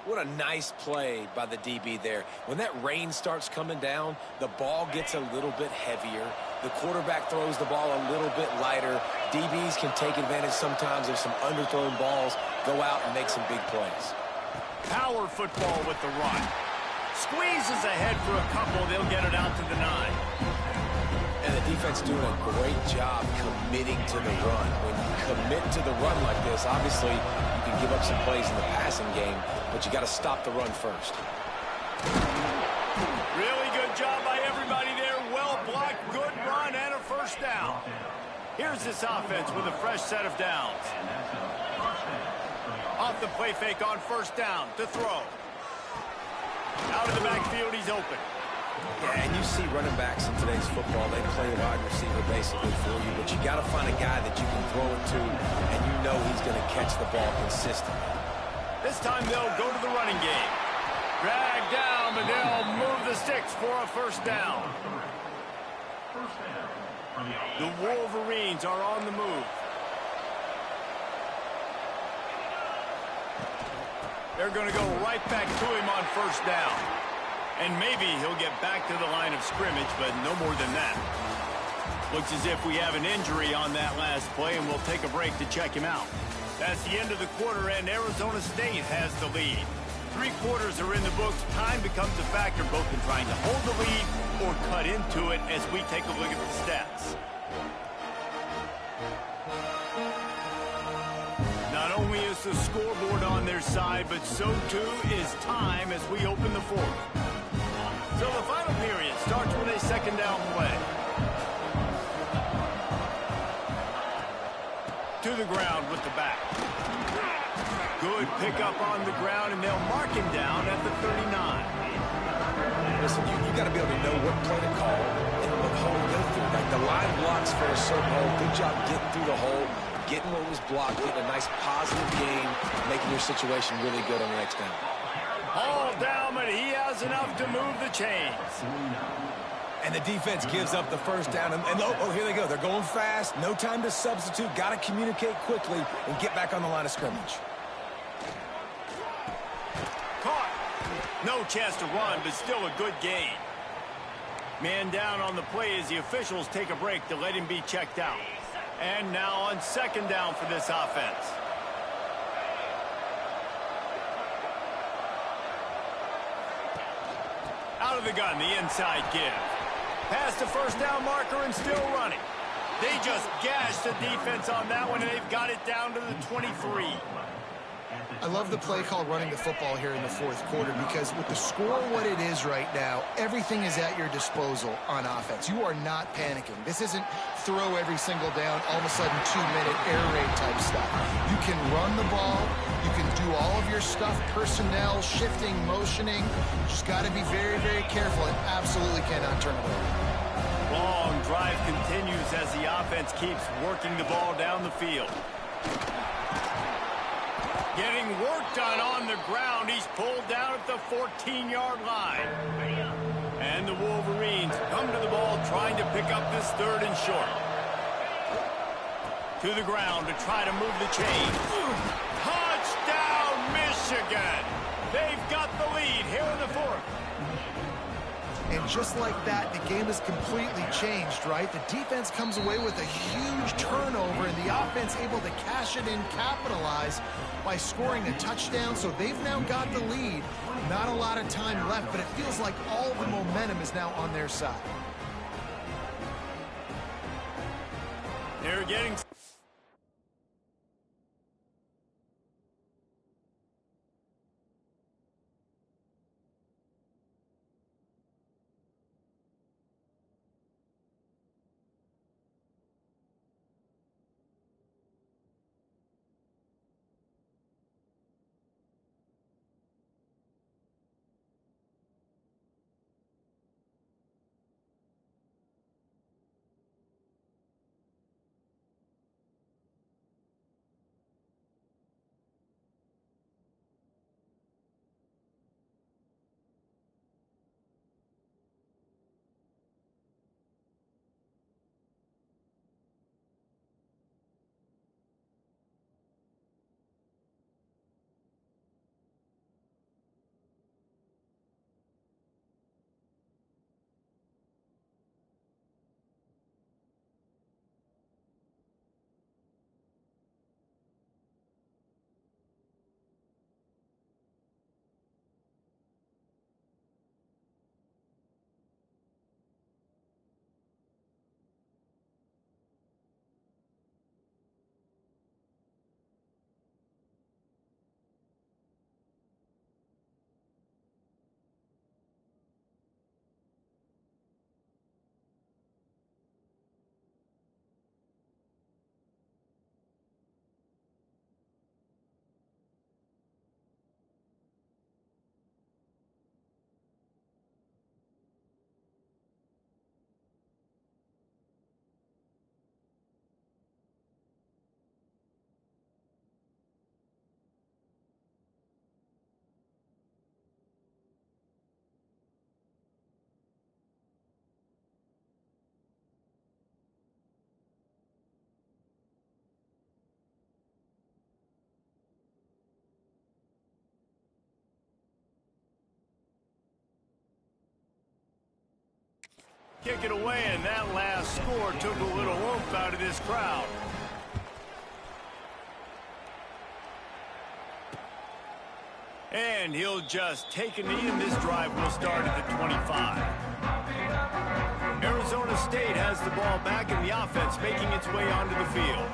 What a nice play by the DB there. When that rain starts coming down, the ball gets a little bit heavier. The quarterback throws the ball a little bit lighter. DBs can take advantage sometimes of some underthrown balls, go out and make some big plays. Power football with the run. Squeezes ahead for a couple. They'll get it out to the 9. And the defense doing a great job committing to the run. When you commit to the run like this, obviously you can give up some plays in the passing game, but you got to stop the run first. Really good job by everybody there. Well blocked, good run, and a first down. Here's this offense with a fresh set of downs. Off the play fake on first down to throw. Out of the backfield, he's open. Yeah, and you see running backs in today's football, they play a wide receiver basically for you, but you got to find a guy that you can throw it to, and you know he's going to catch the ball consistently. This time they'll go to the running game. Drag down, but they'll move the sticks for a first down. The Wolverines are on the move. They're going to go right back to him on first down. And maybe he'll get back to the line of scrimmage, but no more than that. Looks as if we have an injury on that last play, and we'll take a break to check him out. That's the end of the quarter, and Arizona State has the lead. 3 quarters are in the books. Time becomes a factor, both in trying to hold the lead or cut into it as we take a look at the stats. Not only is the scoreboard on their side, but so too is time as we open the 4th. So the final period starts with a second down play. To the ground with the back. Good pickup on the ground, and they'll mark him down at the 39. Listen, you got to be able to know what play to call and what hole to go through. Like the line blocks for a certain hole. Good job getting through the hole, getting what was blocked, getting a nice positive gain, making your situation really good on the next down. All down, but he has enough to move the chains. And the defense gives up the first down. And oh, here they go. They're going fast. No time to substitute. Got to communicate quickly and get back on the line of scrimmage. Caught. No chance to run, but still a good gain. Man down on the play as the officials take a break to let him be checked out. And now on second down for this offense. Out of the gun, the inside give. Past the first down marker and still running. They just gashed the defense on that one, and they've got it down to the 23. I love the play call running the football here in the 4th quarter because with the score what it is right now, everything is at your disposal on offense. You are not panicking. This isn't throw every single down, all of a sudden 2-minute air raid type stuff. You can run the ball. You can do all of your stuff, personnel, shifting, motioning. Just got to be very, very careful and absolutely cannot turn it over. Long drive continues as the offense keeps working the ball down the field. Getting work done on the ground. He's pulled down at the 14-yard line. And the Wolverines come to the ball trying to pick up this 3rd and short. To the ground to try to move the chain. Touchdown, Michigan! They've got the lead here in the 4th. And just like that, the game is completely changed, right? The defense comes away with a huge turnover, and the offense able to cash it in, capitalize by scoring a touchdown. So they've now got the lead. Not a lot of time left, but it feels like all the momentum is now on their side. They're getting... Kick it away, and that last score took a little oomph out of this crowd. And he'll just take a knee, and this drive will start at the 25. Arizona State has the ball back, and the offense making its way onto the field.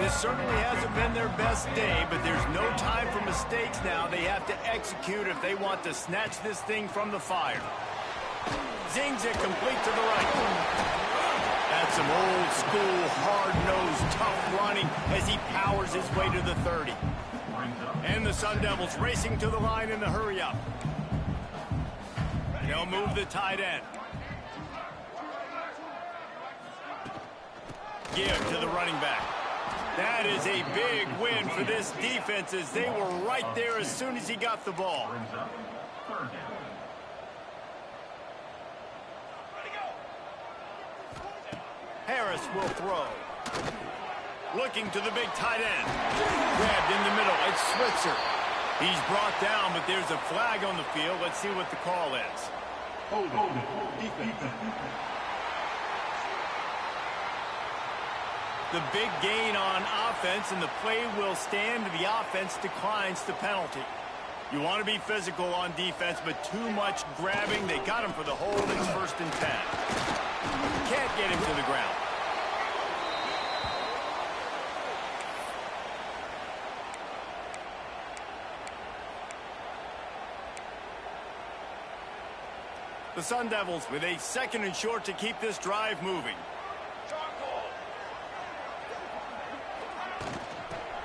This certainly hasn't been their best day, but there's no time for mistakes now. They have to execute if they want to snatch this thing from the fire. Zings it complete to the right. That's some old-school, hard-nosed, tough running as he powers his way to the 30. And the Sun Devils racing to the line in the hurry-up. They'll move the tight end. Give to the running back. That is a big win for this defense as they were right there as soon as he got the ball. Harris will throw. Looking to the big tight end. Grabbed in the middle. It's Switzer. He's brought down, but there's a flag on the field. Let's see what the call is. Hold it. Defense. The big gain on offense, and the play will stand. The offense declines the penalty. You want to be physical on defense, but too much grabbing. They got him for the hold. It's 1st and 10. Can't get him to the ground. The Sun Devils with a 2nd and short to keep this drive moving.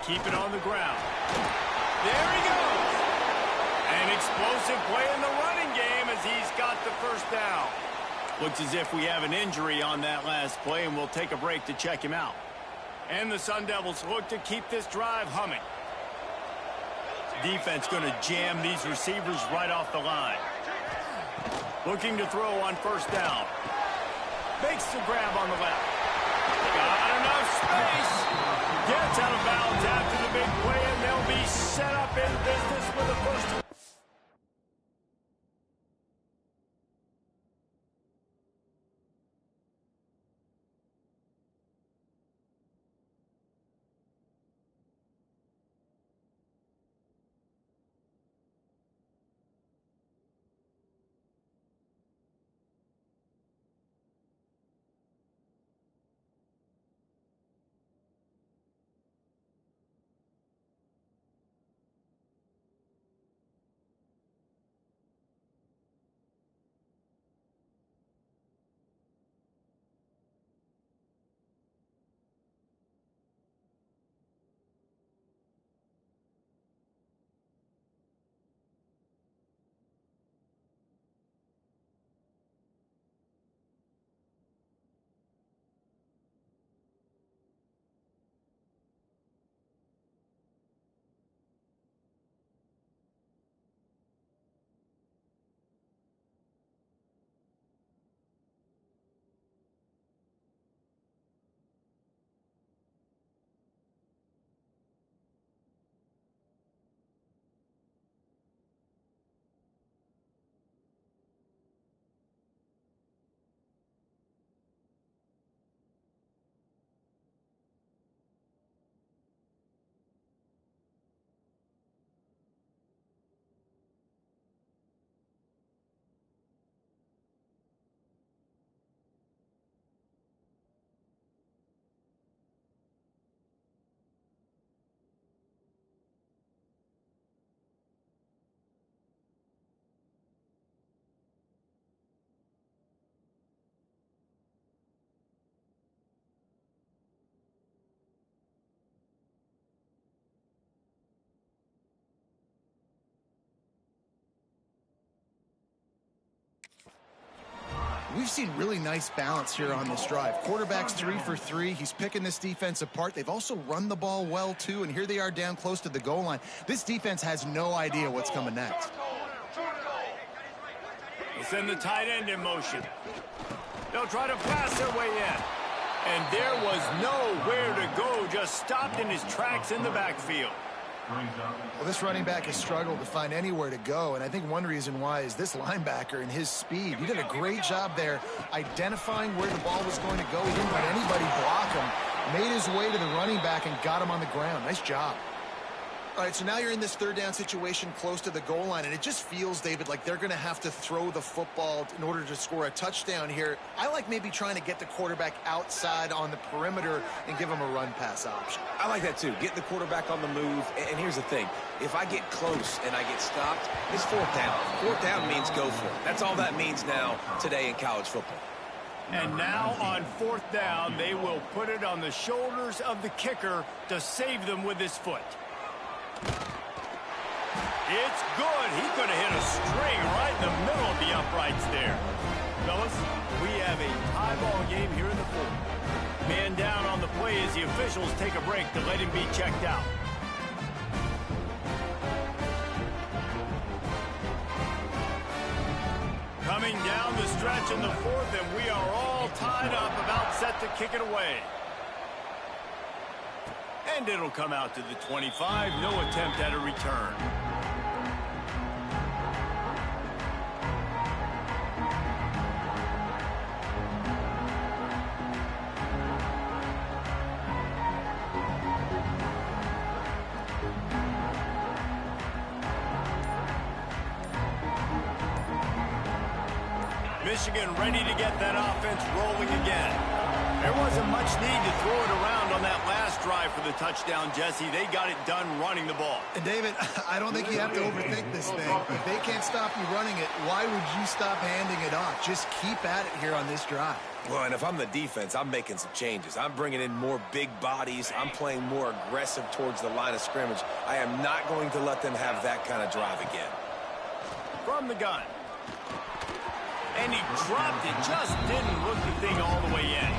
Keep it on the ground. There he goes. An explosive play in the running game as he's got the 1st down. Looks as if we have an injury on that last play, and we'll take a break to check him out. And the Sun Devils look to keep this drive humming. Defense going to jam these receivers right off the line. Looking to throw on 1st down. Makes the grab on the left. Got enough space. Gets out of bounds after the big play, and they'll be set up in business with the 1st. We've seen really nice balance here on this drive. Quarterback's 3 for 3. He's picking this defense apart. They've also run the ball well, too, and here they are down close to the goal line. This defense has no idea what's coming next. They'll send the tight end in motion. They'll try to pass their way in. And there was nowhere to go, just stopped in his tracks in the backfield. Brings up. Well, this running back has struggled to find anywhere to go, and I think one reason why is this linebacker and his speed. He did a great job there identifying where the ball was going to go. He didn't let anybody block him, made his way to the running back, and got him on the ground. Nice job. All right, so now you're in this third down situation close to the goal line, and it just feels, David, like they're going to have to throw the football in order to score a touchdown here. I like maybe trying to get the quarterback outside on the perimeter and give him a run-pass option. I like that, too. Getting the quarterback on the move. And here's the thing. If I get close and I get stopped, it's fourth down. Fourth down means go for it. That's all that means now today in college football. And now on fourth down, they will put it on the shoulders of the kicker to save them with his foot. It's good. He could have hit a string right in the middle of the uprights there. Fellas, we have a tie ball game here in the fourth. Man down on the play as the officials take a break to let him be checked out. Coming down the stretch in the fourth, and we are all tied up, about set to kick it away. And it'll come out to the 25. No attempt at a return. Michigan ready to get that offense rolling again. There wasn't much need to throw it around on that last drive for the touchdown, Jesse. They got it done running the ball. And, David, I don't think you have to overthink this thing. If they can't stop you running it, why would you stop handing it off? Just keep at it here on this drive. Well, and if I'm the defense, I'm making some changes. I'm bringing in more big bodies. I'm playing more aggressive towards the line of scrimmage. I am not going to let them have that kind of drive again. From the gun. And he dropped it. Just didn't look the thing all the way in.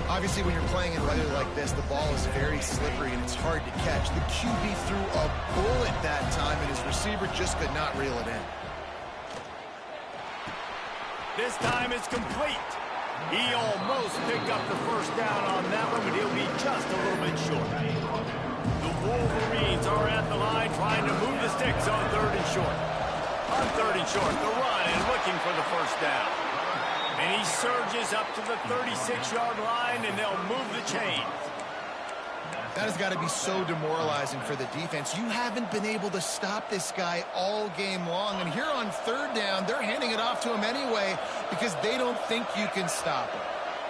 Obviously, when you're playing in weather like this, the ball is very slippery and it's hard to catch. The QB threw a bullet that time, and his receiver just could not reel it in. This time it's complete. He almost picked up the first down on that one, but he'll be just a little bit short. The Wolverines are at the line trying to move the sticks on third and short. On third and short, the run and looking for the first down. And he surges up to the 36-yard line, and they'll move the chains. That has got to be so demoralizing for the defense. You haven't been able to stop this guy all game long. And here on third down, they're handing it off to him anyway because they don't think you can stop him.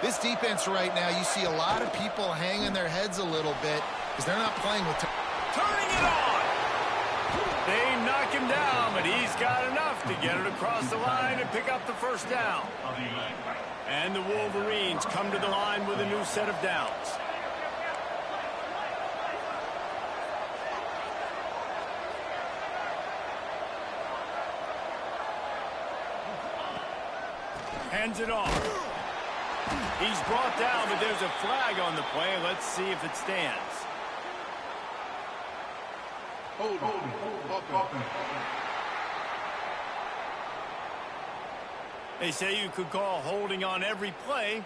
This defense right now, you see a lot of people hanging their heads a little bit because they're not playing with... Turning it on! They knock him down, but he's got enough to get it across the line and pick up the first down. And the Wolverines come to the line with a new set of downs. Hands it off. He's brought down, but there's a flag on the play. Let's see if it stands. Hold. They say you could call holding on every play.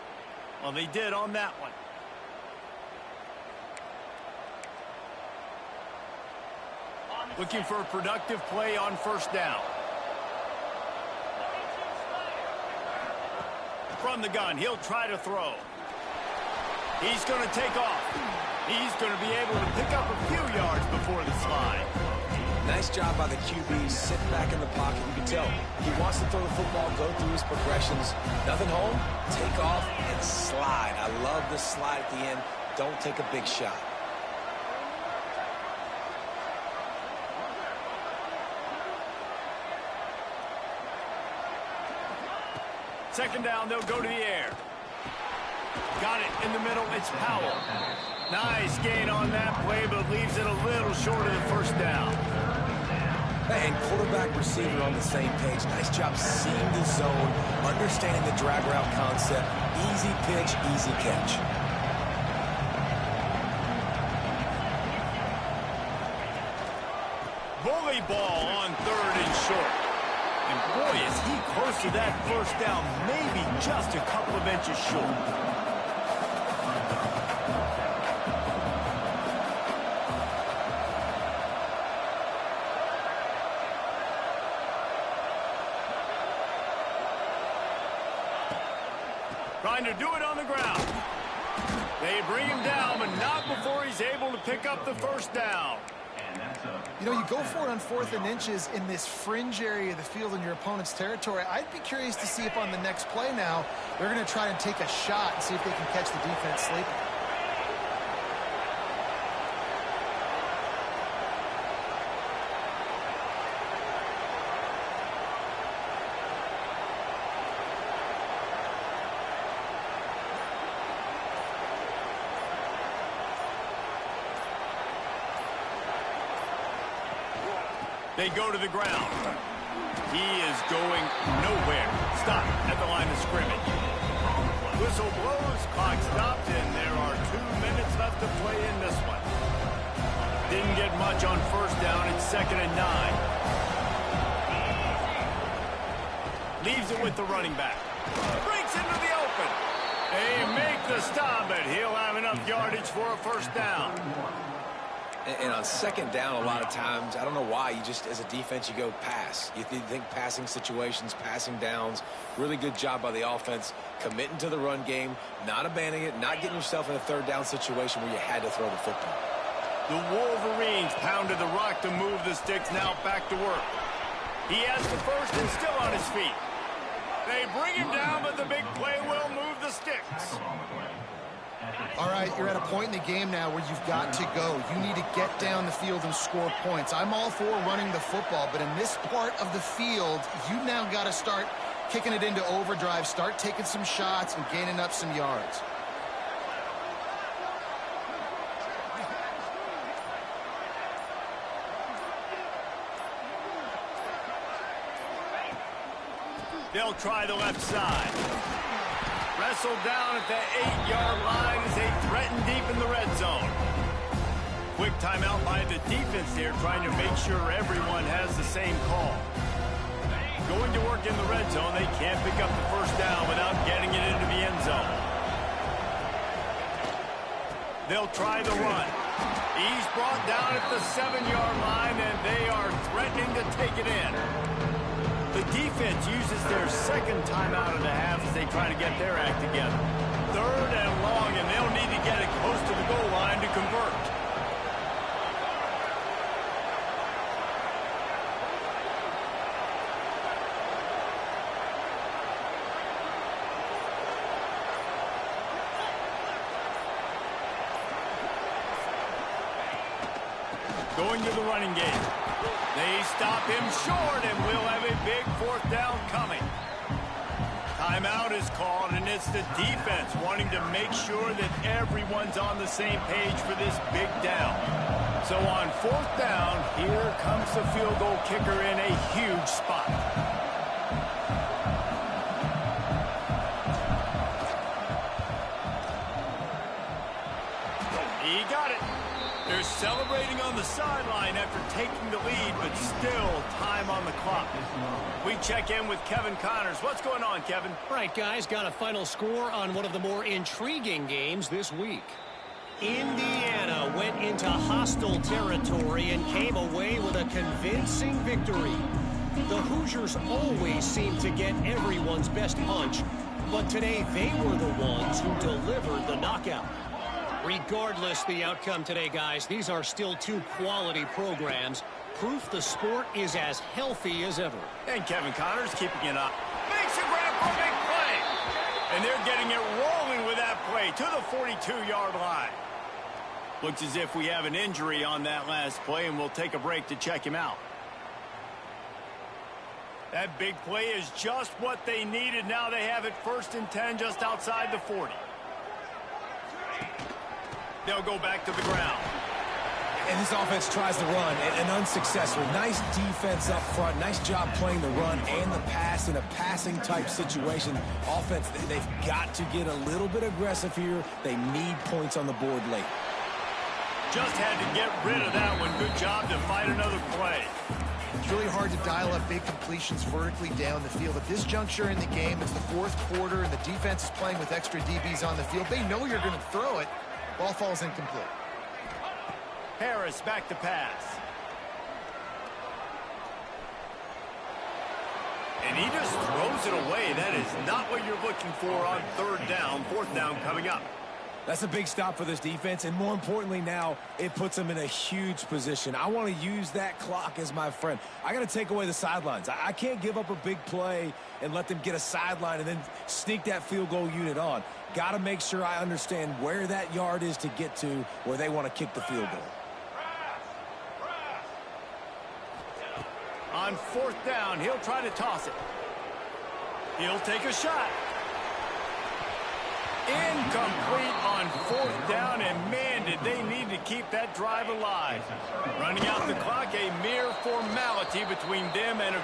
Well, they did on that one. Looking for a productive play on first down. From the gun, he'll try to throw. He's going to take off. He's going to be able to pick up a few yards before the slide. Nice job by the QB, sitting back in the pocket. You can tell he wants to throw the football, go through his progressions. Nothing home, take off, and slide. I love the slide at the end. Don't take a big shot. Second down, they'll go to the air. Got it in the middle. It's Powell. Nice gain on that play, but leaves it a little short of the first down. And quarterback receiver on the same page. Nice job seeing the zone, understanding the drag route concept. Easy pitch, easy catch. Bully ball on third and short. And boy, is he close to that first down, maybe just a couple of inches short. trying to do it on the ground. They bring him down, but not before he's able to pick up the first down. You know, you go for it on 4th and inches in this fringe area of the field in your opponent's territory. I'd be curious to see if on the next play now, they're going to try and take a shot and see if they can catch the defense sleeping. They go to the ground. He is going nowhere. Stop at the line of scrimmage. Whistle blows, clock stopped, and there are 2 minutes left to play in this one. Didn't get much on first down. It's 2nd and 9. Leaves it with the running back. Breaks into the open. They make the stop, but he'll have enough yardage for a first down. And on 2nd down, a lot of times, I don't know why, you just, as a defense, you go pass. You think passing situations, passing downs. Really good job by the offense, committing to the run game, not abandoning it, not getting yourself in a 3rd down situation where you had to throw the football. The Wolverines pounded the rock to move the sticks, now back to work. He has the first and still on his feet. They bring him down, but the big play will move the sticks. All right, you're at a point in the game now where you've got to go. You need to get down the field and score points. I'm all for running the football, but in this part of the field, you now got to start kicking it into overdrive, start taking some shots and gaining up some yards. They'll try the left side. Wrestled down at the 8-yard line as they threaten deep in the red zone. Quick timeout by the defense here, trying to make sure everyone has the same call. Going to work in the red zone, they can't pick up the first down without getting it into the end zone. They'll try the run. He's brought down at the 7-yard line, and they are threatening to take it in. The defense uses their 2nd timeout of the half as they try to get their act together. 3rd and long, and they'll need to get it close to the goal line to convert. Going to the running game. They stop him short, and we'll have a big 4th down coming. Timeout is called, and it's the defense wanting to make sure that everyone's on the same page for this big down. So on 4th down, here comes the field goal kicker in a huge spot. He got it. They're celebrating on the sideline after taking the lead, but still time on the clock. We check in with Kevin Connors. What's going on, Kevin? Right, guys, got a final score on one of the more intriguing games this week. Indiana went into hostile territory and came away with a convincing victory. The Hoosiers always seem to get everyone's best punch, but today they were the ones who delivered the knockout. Regardless the outcome today, guys, these are still 2 quality programs. Proof the sport is as healthy as ever. And Kevin Connors keeping it up. Makes a grab for a big play. And they're getting it rolling with that play to the 42-yard line. Looks as if we have an injury on that last play, and we'll take a break to check him out. That big play is just what they needed. Now they have it 1st and 10 just outside the 40. They'll go back to the ground. And this offense tries to run, and unsuccessful. Nice defense up front. Nice job playing the run and the pass in a passing-type situation. Offense, they've got to get a little bit aggressive here. They need points on the board late. Just had to get rid of that one. Good job to fight another play. It's really hard to dial up big completions vertically down the field. At this juncture in the game, it's the 4th quarter, and the defense is playing with extra DBs on the field. They know you're going to throw it. Ball falls incomplete. Harris back to pass. And he just throws it away. That is not what you're looking for on third down. Fourth down coming up. That's a big stop for this defense, and more importantly now, it puts them in a huge position. I want to use that clock as my friend. I got to take away the sidelines. I can't give up a big play and let them get a sideline and then sneak that field goal unit on. Got to make sure I understand where that yard is to get to where they want to kick the field goal. On fourth down, he'll try to toss it. He'll take a shot. Incomplete on fourth down, and man, did they need to keep that drive alive. Running out the clock, a mere formality between them and a